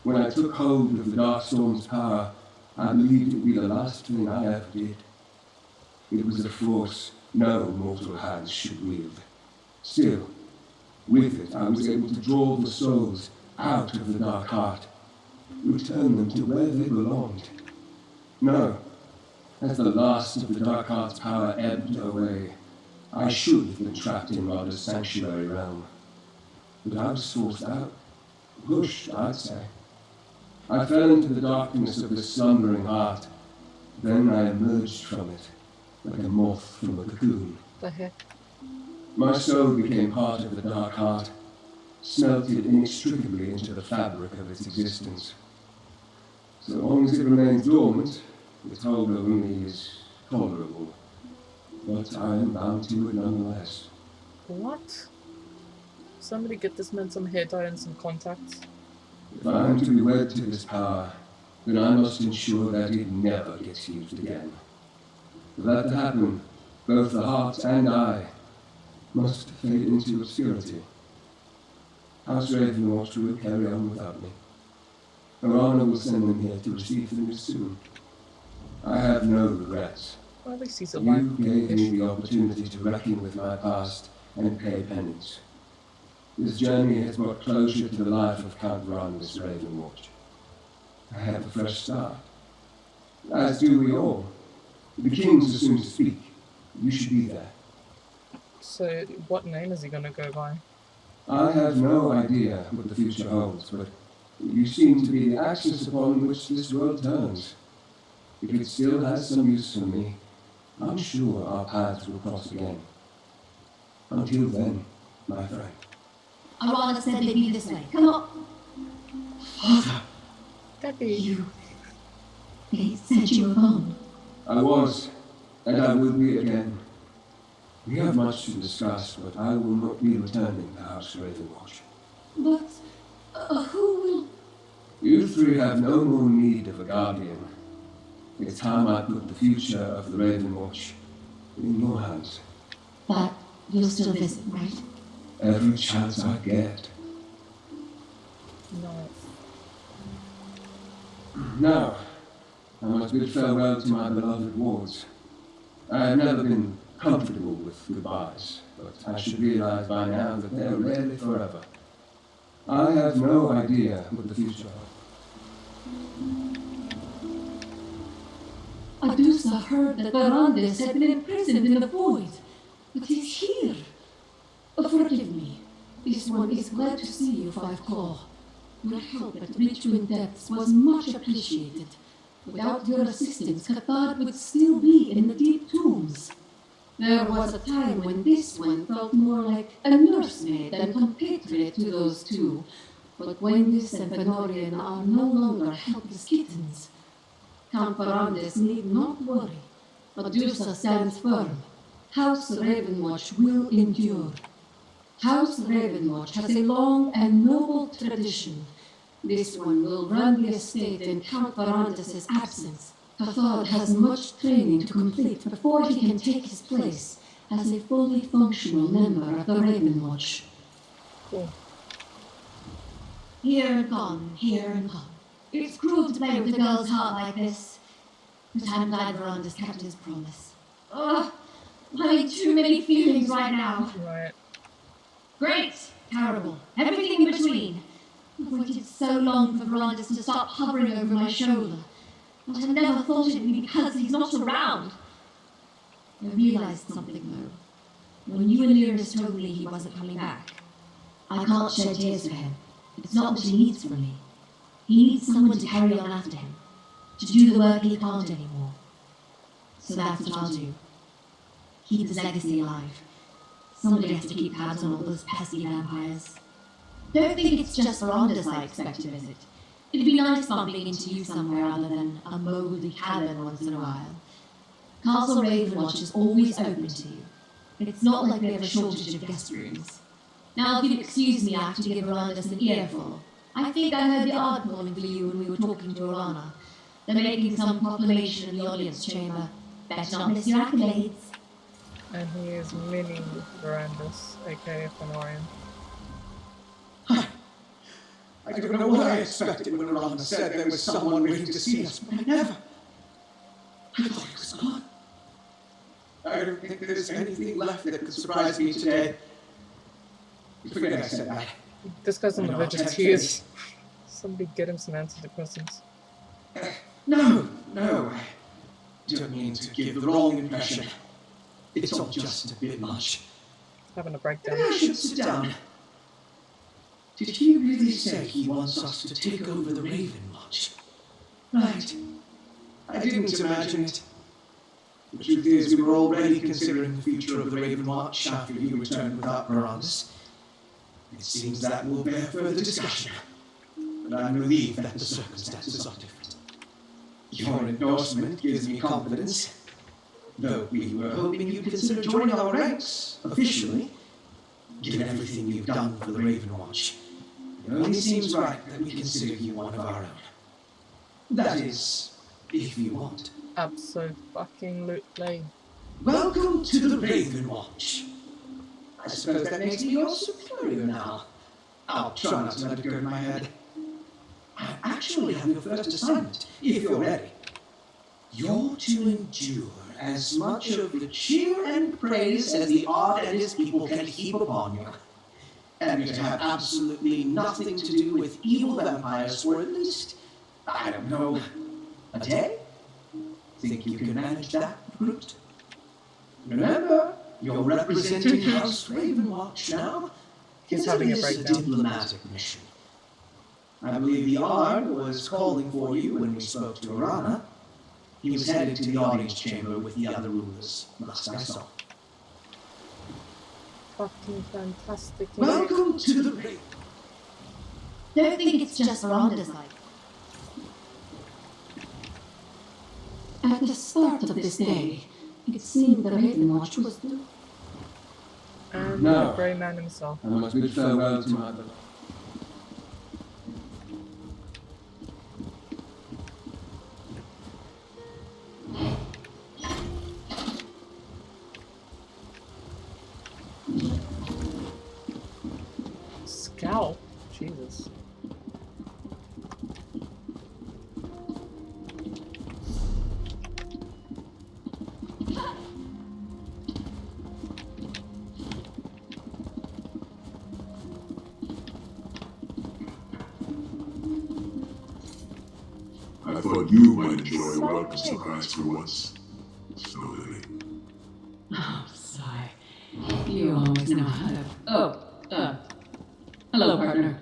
When I took hold of the Darkstorm's power, I believed it would be the last thing I ever did. It was a force no mortal hands should wield. Still, with it I was able to draw the souls out of the Dark Heart, return them to where they belonged. No, as the last of the Dark Heart's power ebbed away, I should have been trapped in Rada's sanctuary realm. But I was forced out, pushed, I'd say. I fell into the darkness of the slumbering heart. Then I emerged from it, like a moth from a cocoon. The heck? My soul became part of the Dark Heart, smelted inextricably into the fabric of its existence. So long as it remains dormant, its hold over me is tolerable. But I am bound to it nonetheless. What? Somebody get this man some hair dye and some contacts. If I am to be wed to this power, then I must ensure that it never gets used again. For that to happen, both the heart and I must fade into obscurity. House Ravenwatch will carry on without me. Orana will send them here to receive the news soon. I have no regrets. Well, at least he's You alive. gave me the opportunity to reckon with my past and pay penance. This journey has brought closure to the life of Count Verandis Ravenwatch. I have a fresh start. As do we all. The kings are soon to speak. You should be there. So, what name is he gonna go by? I have no idea what the future holds, but you seem to be the axis upon which this world turns. If it still has some use for me, I'm sure our paths will cross again. Until then, my friend. Orana said they'd be this way. Come on. Father! Daddy. They said you were gone. I was, and I will be again. We have much to discuss, but I will not be returning to House Ravenwatch. But who will... You three have no more need of a guardian. It's time I put the future of the Ravenwatch in your hands. But you'll still visit, right? Every chance I get. No. Now, I must bid farewell to my beloved wards. I have never been comfortable with goodbyes, but I should realize by now that they are rarely forever. I have no idea what the future holds. Adusa heard that Verandis had been imprisoned in the void, but he's here. Forgive me. This one is glad to see you, Five Claw. Your help at Richmond Depths was much appreciated. Without your assistance, Cathar would still be in the deep tombs. There was a time when this one felt more like a nursemaid than compatriot to those two. But Gwendis and Fenorian are no longer helpless kittens. Count Verandis need not worry. Adusa stands firm. House Ravenwatch will endure. House Ravenwatch has a long and noble tradition. This one will run the estate in Count Verandis' absence. Cathar has much training to complete before he can take his place, as a fully functional member of the Raven Watch. Cool. Here and gone, here and gone. It's cruel to play with a girl's heart like this, but I'm glad Veranda's kept his promise. Ugh, I'm in too many feelings right now. Right. Great, terrible, everything in between. I've waited so long for Verandas to stop hovering over my shoulder, but I never thought it would be because he's not around. I realized something though. When you and Lyris told me he wasn't coming back, I can't shed tears for him. It's not what he needs from me. He needs someone to carry on after him, to do the work he can't anymore. So that's what I'll do. Keep his legacy alive. Somebody has to keep tabs on all those pesky vampires. Don't think it's just Verandas I expect to visit. It'd be nice bumping into you somewhere other than a mouldy cabin once in a while. Castle Ravenwatch is always open to you. It's not like we have a shortage of guest rooms. Now, if you'd excuse me, I have to give Verandas an earful. I think I heard the Ard calling for you when we were talking to Orana. They're making some proclamation in the audience chamber. Better not miss your accolades. And he is mini Verandas, aka Fenorian. I don't know what I expected when Orana said there was someone waiting to see us, but I never. I thought it was gone. I don't think there's anything left that could surprise me today. Forget I said that. This guy's on the verge of tears. Somebody get him some answers to questions. No, I don't mean to give the wrong impression. It's all just a bit much. Having a breakdown. Maybe I should sit down. Did he really say he wants us to take over the Raven Watch? Right. I didn't imagine it. The truth is, we were already considering the future of the Raven Watch after you returned without Verandas. It seems that will bear further discussion, but I'm relieved that the circumstances are different. Your endorsement gives me confidence, though we were hoping you'd consider joining our ranks, officially. Given everything you've done for the Raven Watch, it only seems right that we consider you one of our own. That is, if you want. Abso-fucking-lutely. Welcome to the Raven Watch. I suppose that makes me your superior now. I'll try not to let it go to my head. I actually have your first assignment, if you're ready. You're to endure as much of the cheer and praise as the Ard and his people can heap upon you. And you're to have absolutely nothing to do with evil vampires for at least, I don't know, a day? Think you can manage that, Groot? Remember, you're representing House Ravenwatch now. He's having a Consider this breakdown. diplomatic mission. I believe the Ard was calling for you when we spoke to Orana. He was headed to the audience chamber with the other rulers, last I saw. Fucking fantastic. Welcome to the Raven. Don't think it's just Veranda's like. At the start of this day, it seemed the Raven Watch was the... And No. the grey man himself. I must bid farewell to my beloved. Scalp? Jesus. I thought you might enjoy a welcome surprise for once. Snow Lily. Oh, sigh. You always know how to. Hello, partner.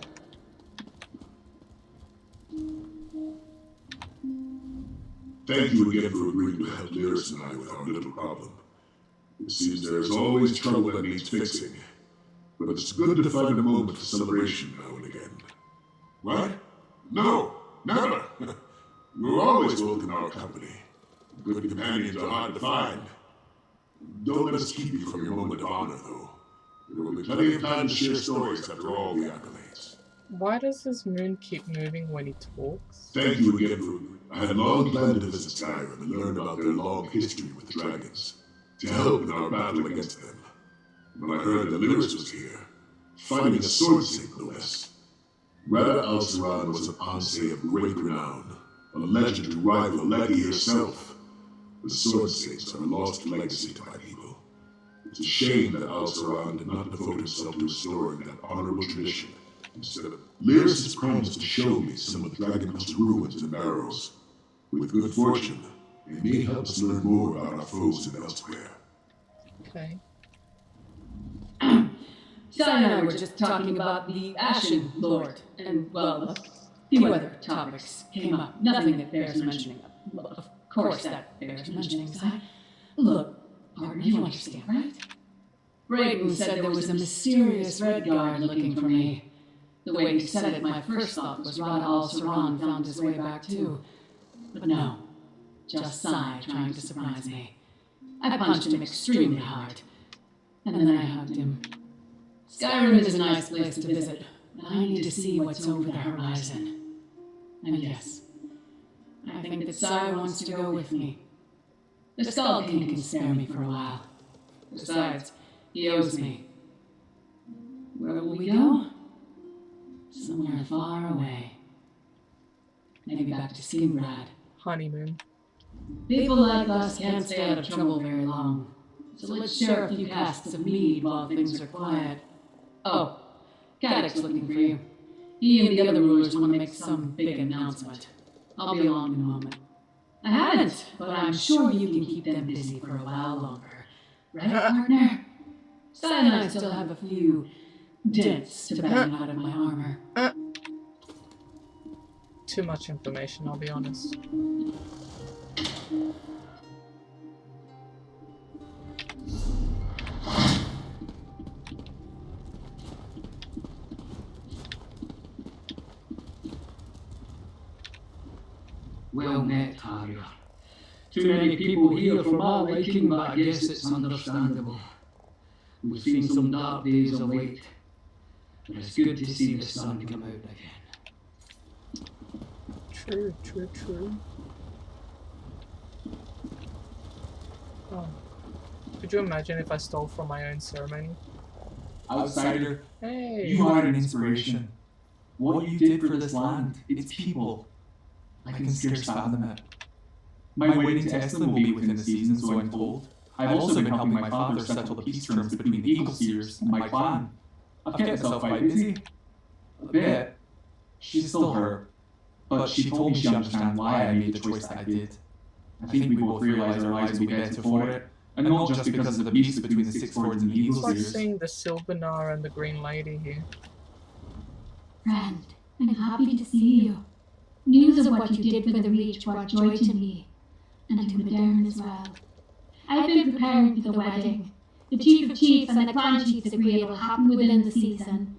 Thank you again for agreeing to help Lyris and I with our little problem. It seems there is always trouble that needs fixing, but it's good to find a moment of celebration now and again. What? No, never! You're always welcome in our company. Good companions are hard to find. Don't let us keep you from your moment of honor, though. There will be plenty of time to share stories after all the accolades. Why does his moon keep moving when he talks? Thank you again, Groot. I had long planned to visit Skyrim and learn about their long history with the dragons. to help in our battle against them. When I heard that Lyris was here, finding a sword saint no less. Rada al-Saran was a Pansay of great renown, a legend to rival Leki herself. The sword saints are a lost legacy to my people. It's a shame that al-Saran did not devote himself to restoring that honorable tradition. Instead, Lyris has promised to show me some of the Dragon House ruins and barrows. With good fortune, it may help us learn more about our foes in elsewhere. Okay. Sai and I were just talking about the Ashen Lord, and, well, a few other topics came up. Nothing that bears mentioning. Well, of course that bears mentioning, Sai. Look, partner, you understand, right? Brayden said there was a mysterious Red Guard looking for me. The way he said it, my first thought was Rada al-Saran found his way back too. But no, just Sai trying to surprise me. I punched him extremely hard, and then I hugged him. Skyrim is a nice place to visit, but I need to see what's over the horizon. And yes, I think that Sai wants to go with me. The Skull King can spare me for a while. Besides, he owes me. Where will we go? Somewhere far away. Maybe back to Skingrad. Honeymoon. People like us can't stay out of trouble very long. So let's share a few casks of mead while things are quiet. Oh, Caddick's looking for you. He and the other rulers want to make some big announcement. I'll be along in a moment. I haven't, but I'm sure you can keep them busy for a while longer. Right, partner? Sai and I still have a few dents to bang out of my armor. Too much information, I'll be honest. Well met, Taria. Too many people here for my liking, but I guess it's understandable. We've seen some dark days of late, but it's good to see the sun come out again. True. Oh. Could you imagine if I stole from my own ceremony? Outsider, Hey! you are an inspiration. What you did for this land, its people, I can scarce fathom it. My wedding to Estlin will be within the season, so I'm told. I've also been helping my father settle the peace terms between the Eagleseers and my clan. I've kept myself quite busy. A bit. She's still her. But she told me she understands why I made the choice that I did. I think we both realize our lives will be better for it. And not just because of the peace between the Six Lords and the It's like Eagleseers. seeing the Sylvanar and the Green Lady here. Rand, I'm happy to see you. News of what you did for the Reach brought joy to me, and to Modern as well. I've been preparing for the wedding. The Chief of Chiefs and the Clan Chiefs agree it will happen within the season.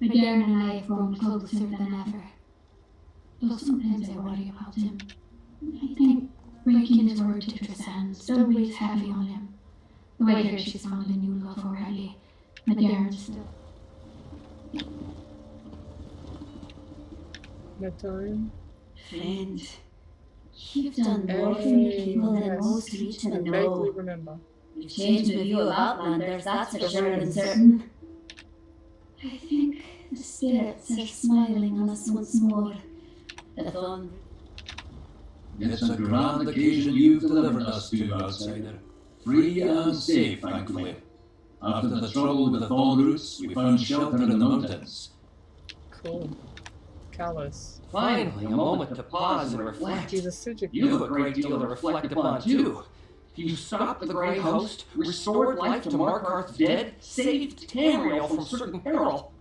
Modern and I have grown closer than ever. Though sometimes I worry about him. I think breaking his word to Tristan still weighs heavy on him. Though I hear she's found a new love already. Modern still. Modern? Friend, you've done more for me people than most reach I and vaguely know. remember. You've changed my view of Outlanders, that's for sure and certain. I think the spirits are smiling on us once more. The thunder. It's a grand occasion you've delivered us to, outsider. Free and safe, thankfully. After the trouble with the thorn roots, we found shelter in the mountains. Cool. Callus. Finally, a moment to pause and reflect. He's a Sigil. You have a great deal to reflect upon, too. You stopped the Grey Host, restored life to Markarth's dead, saved Tamriel from certain peril.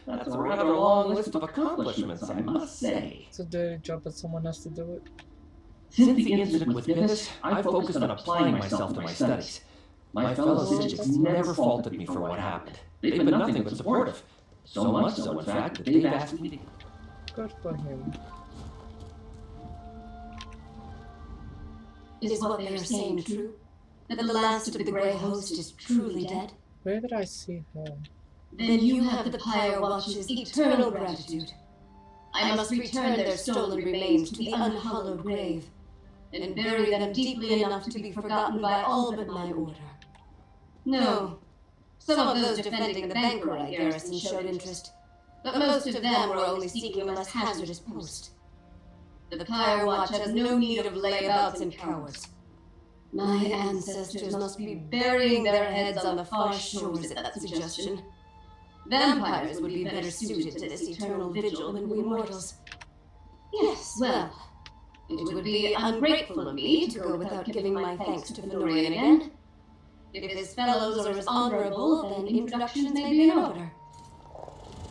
That's a rather long list of accomplishments, I must say. It's a dirty job, but someone has to do it. Since the incident with Bibbis, I've focused on applying myself to my studies. My fellow Sigics never faulted me for what happened. They've been nothing but supportive. So much so, in fact, that they've asked me to... Good for him. Is what they are saying true? That the last of the Grey Host is truly dead? Where did I see her? Then you have the Pyre Watch's eternal gratitude. I must return their stolen remains to the unhallowed grave. and bury them deeply enough to be forgotten by all but my order. No, some of those defending the Banquerai garrison showed interest, but most of them were only seeking a less hazardous post. The Pyre Watch has no need of layabouts and cowards. My ancestors must be burying their heads on the far shores at that suggestion. Vampires would be better suited to this eternal vigil than we mortals. Yes, well, it would be ungrateful of me to go without giving my thanks to Fenorian again. If his fellows are as honorable, then introductions may be in order.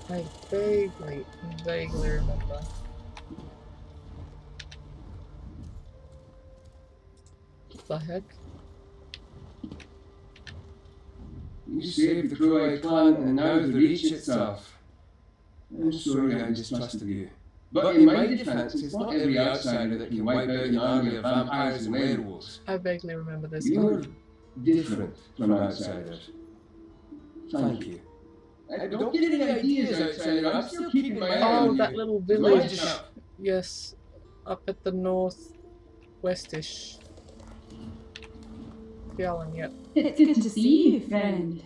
I vaguely remember. What the heck? You saved the Croweye clan and now the Reach itself. I'm sorry I distrusted you. But in my defense, it's not every outsider that can wipe out an army of vampires and werewolves. I vaguely remember this You're one. different from outsiders. Thank you. Don't get any ideas, outsider. I'm still keeping my eye on Oh, you. that little village. Light up. Yes, up at the northwestish. Fjallan, yep. It's good to see you, friend.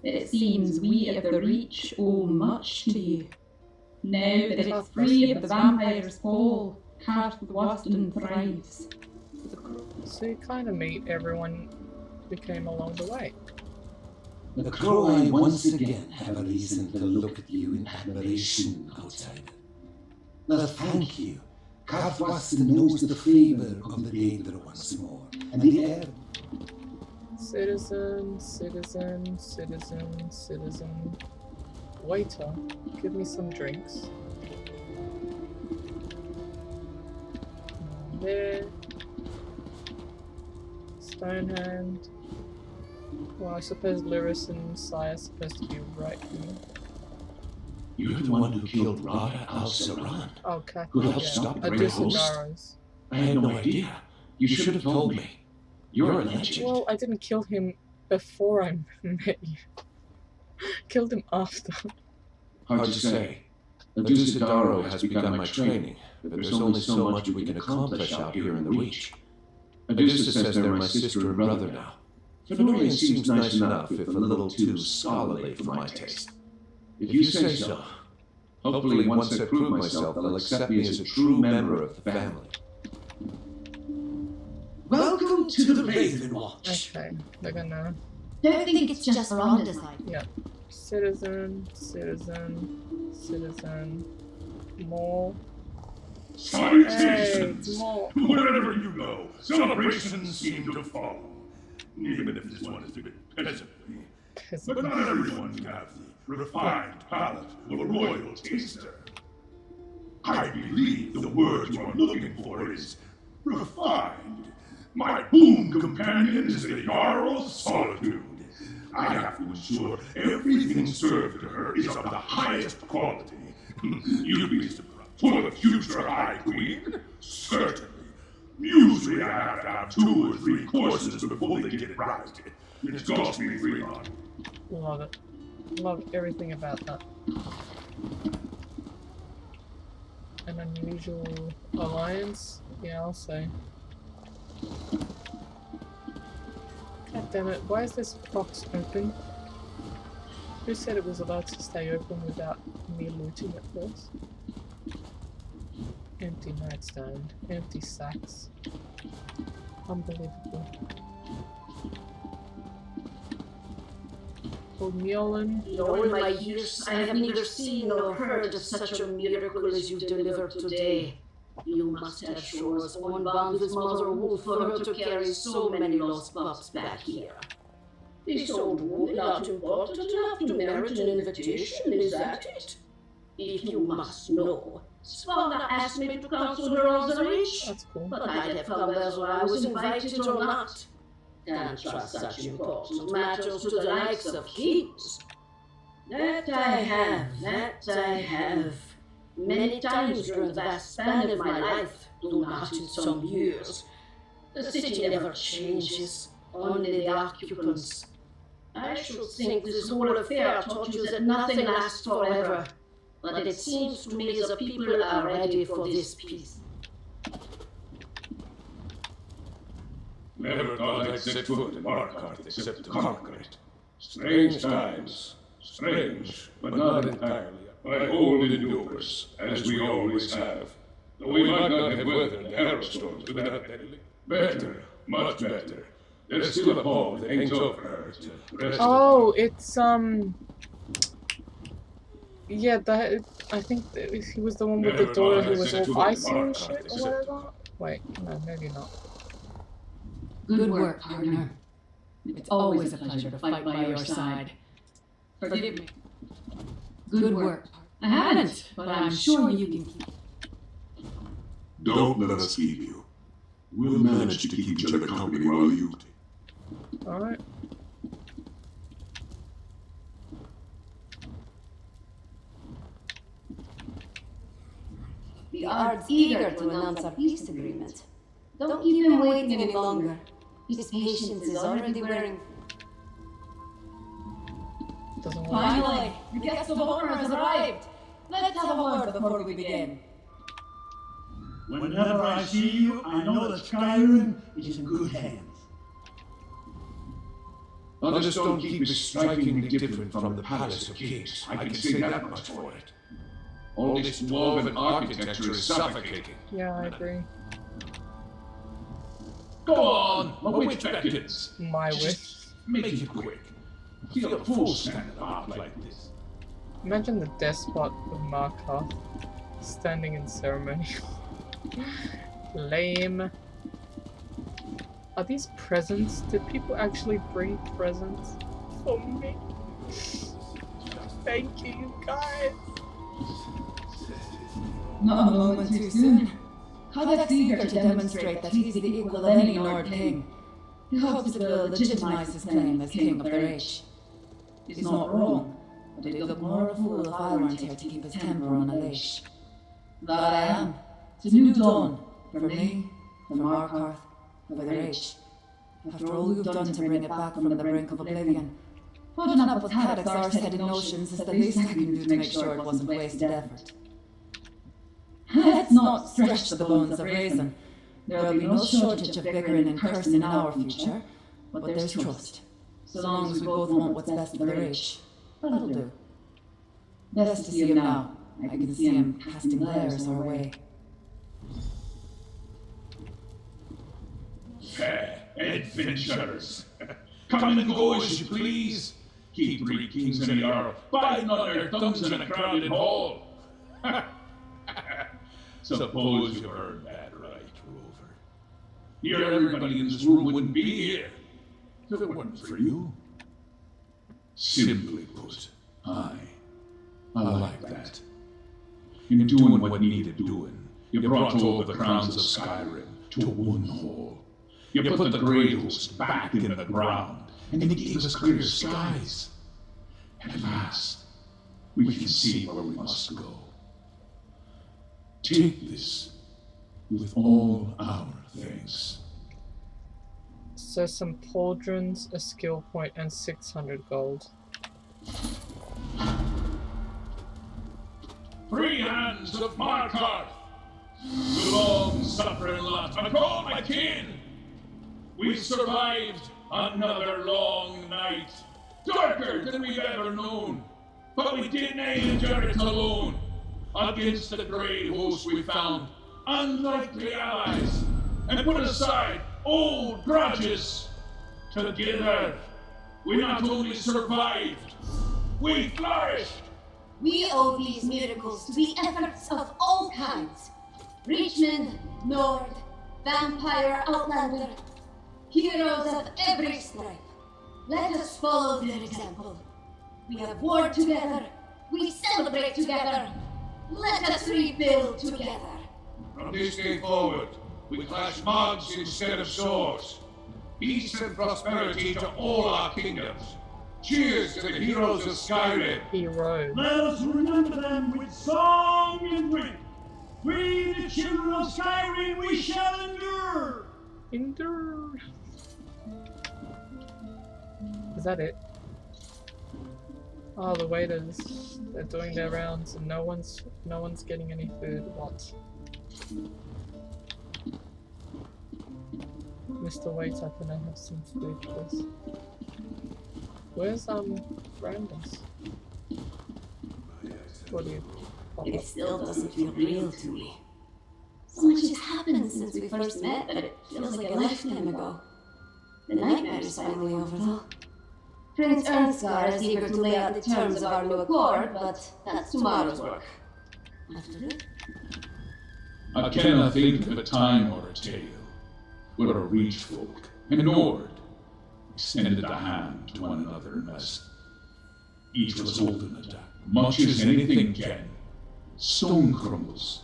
It seems we of the Reach owe much to you. Now that it's free of the vampire's call, Karth Waston thrives. So you kind of meet everyone who came along the way. The Croweye once again have a reason to look at you in admiration, outsider. Now thank you. Karth Waston knows the flavor of the Daedra once more, and the air. Citizen, citizen, citizen, citizen. Waiter, give me some drinks. There. Stonehand. Well, I suppose Lyris and Sai are supposed to be right here. You're the one who killed Rada al-Saran. Oh, Kathy, Who helped yeah. stop the Grey Host? Adusadar's. I had no idea. You should have told me. You're a legend. Well, I didn't kill him before I met you. Killed him after. Hard to say. Adusadaro has begun my training, but there's only so much we can accomplish out here in the Reach. Adusa says they're my sister and brother now. Fenorian seems nice enough, if a little too scholarly for my taste. If you say so. Hopefully once I prove myself, they'll accept me as a true member of the family. Welcome to the Raven Watch. Okay, they're gonna... Don't think it's just Ronda's idea. Yeah. Citizen, citizen, citizen. More. Salutations! Hey, more. Wherever you go, celebrations seem to follow. Even if this one is a bit peasantly. But not everyone can have the refined palate of a royal taster. I believe the word you are looking for is refined. My boon companion is the Jarl of Solitude. I have to ensure everything served to her is of the highest quality. You'd be surprised. For the future High Queen? Certainly. Usually I have to have 2 or 3 courses before they get it right. It's cost me 3 months. Love it. Love everything about that. An unusual alliance? Yeah, I'll say. God damn it, why is this box open? Who said it was allowed to stay open without me looting it first? Empty nightstand, empty sacks. Unbelievable. Old Mjolnir. In all my years, I have neither seen nor heard of such a miracle as you delivered today. You must have shores unbound with Mother Wolf for her to carry so many lost pups back here. This old woman not important enough to merit an invitation, is that it? If you must know, Svala asked me to counsel her on the Reach. That's cool. But I'd have come whether I was invited or not. Can't trust such important matters to the likes of kings. That I have. Many times during the vast span of my life, though not in some years. The city never changes, only the occupants. I should think this whole affair taught you that nothing lasts forever. But it seems to me the people are ready for this peace. Never thought I'd set foot in Markarth except to conquer it. Strange times. Strange, but not entirely. I hold endures, as we always have. Though we might not have weathered the hailstorms without Bentley. Better, much better. There's still a ball that hangs over her to rest. Oh, it's yeah, I think that he was the one with the daughter who was all icy and shit or whatever. Wait, no, maybe not. Good work, partner. It's always a pleasure to fight by your side. Forgive me. Good work. I haven't, but I'm sure you can keep. Don't let us keep you. We'll manage to keep each other company while you... Alright. The Ard's eager to announce our peace agreement. Don't keep him waiting any longer. His patience is already wearing... Finally, the guest of honor has arrived. Let's have a word before we begin. Whenever I see you, I know that Skyrim is in good hands. Others don't keep us strikingly different from the Palace of Kings. I can say that much for it. All this dwarven architecture is suffocating. Yeah, I agree. Go on, my witch beckons. My wish. Make it quick. Feel a fool standing up like this. Imagine the despot of Markarth standing in ceremony. Lame. Are these presents? Did people actually bring presents for me? Thank you, you guys. Not a moment too soon. Kagak's eager to demonstrate that he's the equal of any Nord king. He hopes it will legitimize his claim as king of the Reach. He's not wrong, but he'd look more of a fool if I weren't here to keep his temper on a leash. That I am. It's a new dawn. For me, for Markarth, for the Reach. After all we've done to bring it back from the brink of oblivion, putting up with Haddock's arse-headed notions is the least I can do to make sure it wasn't wasted effort. Let's not stretch the bones of reason. There'll be no shortage of bickering and cursing in our future, but there's trust. So long as we both want what's best for the Reach, that'll do. Best to see him now. I can see him casting glares our way. Adventurers. Come and go as you please. Keep 3 kings and a jarl, biting on their thumbs in a crowded hall. Suppose you've earned that right, Rover. Here, everybody in this room wouldn't be here if it weren't for you. Simply put, I like that. In doing what needed doing, you brought all the crowns of Skyrim to one hall. You put the Grey Host back in the ground, and you gave us clear skies. At last, we can see where we must go. Take this with all our thanks. So some pauldrons, a skill point, and 600 gold. Free hands of Markarth, the long-suffering lot, and all my kin. We've survived another long night, darker than we've ever known, but we didn't endure it alone. Against the Grey Host we found unlikely allies, and put aside old grudges. Together, we not only survived, we flourished. We owe these miracles to the efforts of all kinds. Richmond, Nord, Vampire, Outlander, heroes of every stripe. Let us follow their example. We have warred together, we celebrate together. Let us rebuild together. From this day forward, we clash mugs instead of swords. Peace and prosperity to all our kingdoms. Cheers to the heroes of Skyrim. Heroes. Let us remember them with song and drink. We, the children of Skyrim, we shall endure. Endure. Is that it? Oh, the waiters. They're doing their rounds and no one's getting any food. What? Mr. Waiter, can I have some food, please? Where's Brandis? What do you? It still doesn't feel real to me. So much has happened since we first met that it feels like a lifetime ago. The nightmare is finally over, though. Prince Ernstgar is eager to lay out the terms of our new accord, but that's tomorrow's work. After that, I cannot think of a time or a tale where a reach folk and Nord extended a hand to one another unless each was ultimate, much as anything can. Stone crumbles,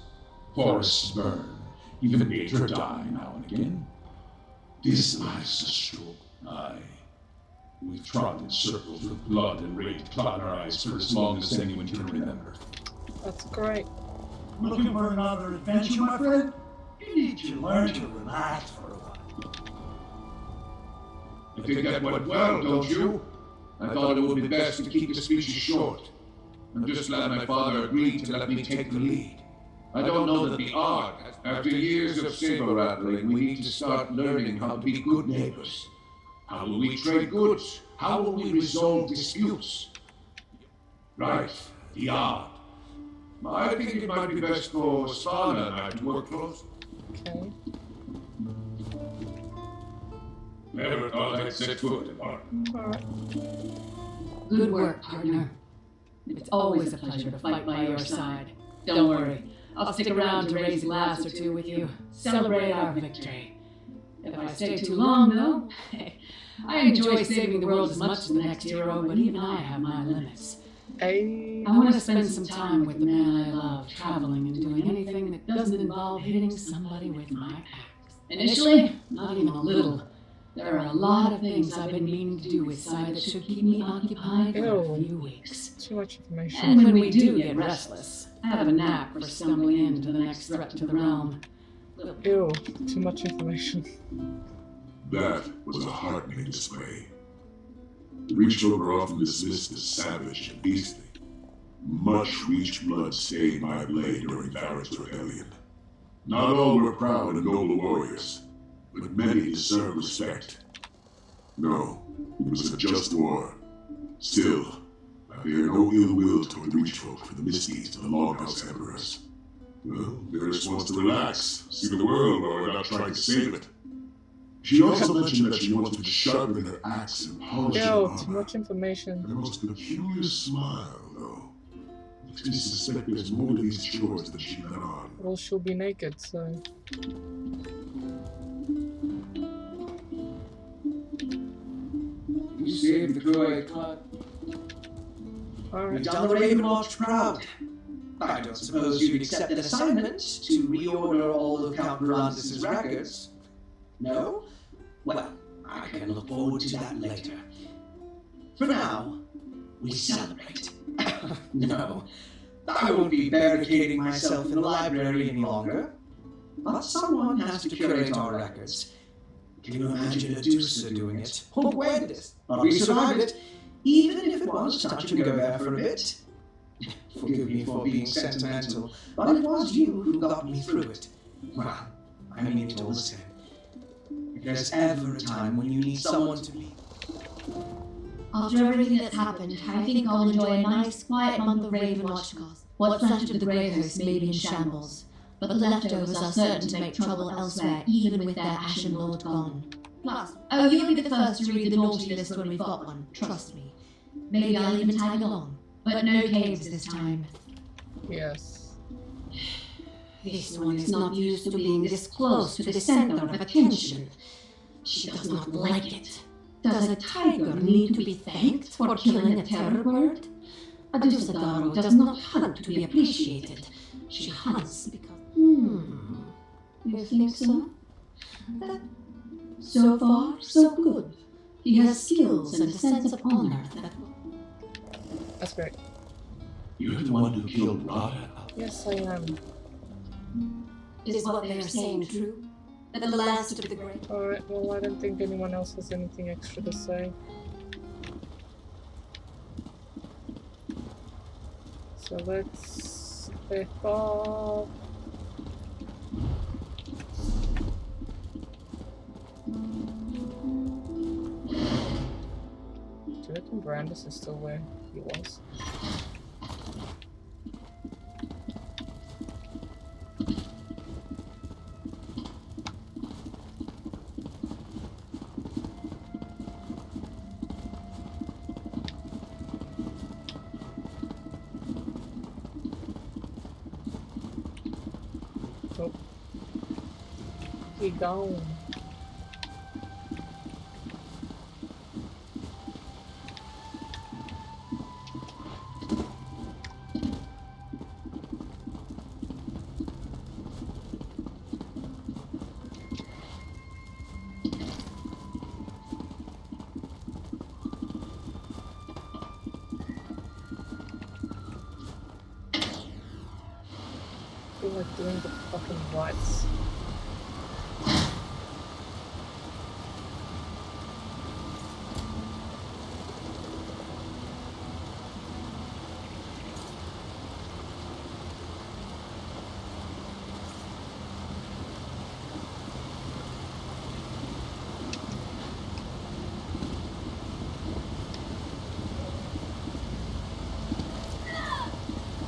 forests burn, even nature die now and again. This life's a struggle. Aye. We've trod in circles with blood and rage cloud our eyes for as long as anyone can remember. That's great. Looking for another adventure, my friend? You need to learn to relax for a while. I think that went well, don't you? I thought it would be best to keep the speeches short. I'm just glad my father agreed to let me take the lead. I don't know that the art. After years of saber rattling, we need to start learning how to be good neighbors. How will we trade goods? How will we resolve disputes? Right, the art. I think it might be best for Spana and I to work close. Okay. Never thought I'd set foot in art. Good work, partner. It's always a pleasure to fight by your side. Don't worry, I'll stick around to raise a glass or two with you. Celebrate our victory. If I stay too long, though, I enjoy saving the world as much as the next hero, but even I have my limits. I want to spend some time with the man I love, traveling and doing anything that doesn't involve hitting somebody with my axe. Initially, not even a little. There are a lot of things I've been meaning to do with Sai that should keep me occupied for a few weeks. Too much information. And when we do get restless, I have a knack for stumbling into the next threat to the realm. Ew, too much information. That was a heartening display. The Reach folk are often dismissed as savage and beastly. Much Reach blood stained my blade during Barrett's rebellion. Not all were proud and noble warriors, but many deserve respect. No, it was a just war. Still, I bear no ill will toward the Reach folk for the misdeeds of the Longhouse Emperors. Well, Varys wants to relax, see the world while we're not trying to save it. She also mentioned that she wanted to sharpen her axe and polish her Ew, armor. too much information. A most peculiar smile, though. Makes me suspect there's more to these chores than she let on. Well, she'll be naked, so... You saved the Croy Clod. Alright. You've done the Ravenwatch proud. I don't suppose you'd accept an assignment to reorder all of Count Verandis' records? No? Well, I can look forward to that later. For now, we celebrate. No, I won't be barricading myself in the library any longer. But someone has to curate our records. Can you imagine Medusa doing it? Or Gwendis? But we survived it, even if it was touch and go there for a bit. Forgive me for being sentimental, but it was you who got me through it. Well, I mean it all the same. If there's ever a time when you need someone to be... After everything that's happened, I think I'll enjoy a nice, quiet month of Ravenwatch cause. What's left of the Grey Host may be in shambles, but the leftovers are certain to make trouble elsewhere, even with their Ashen Lord gone. Plus, you'll be the first to read the naughty list when we've got one, trust me. Maybe I'll even tag along. But no caves this time. Yes. This one is not used to being this close to the center of attention. She does not like it. Does a tiger need to be thanked for killing a terror bird? A Dusadaro does not hunt to be appreciated. She hunts because... You think so? So far, so good. He has skills and a sense of honor that... That's great. You're the one who killed Rada. Yes, I am. Is what they are saying true? That the last of the great... Alright, well, I don't think anyone else has anything extra to say. So let's pick off. Brandis is still where he was. Oh. He gone. I feel like doing the fucking rights.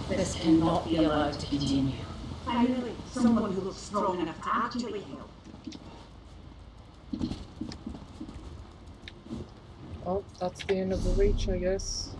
This cannot be allowed to continue. Finally, someone who looks strong enough to actually help. Oh, that's the end of the reach, I guess.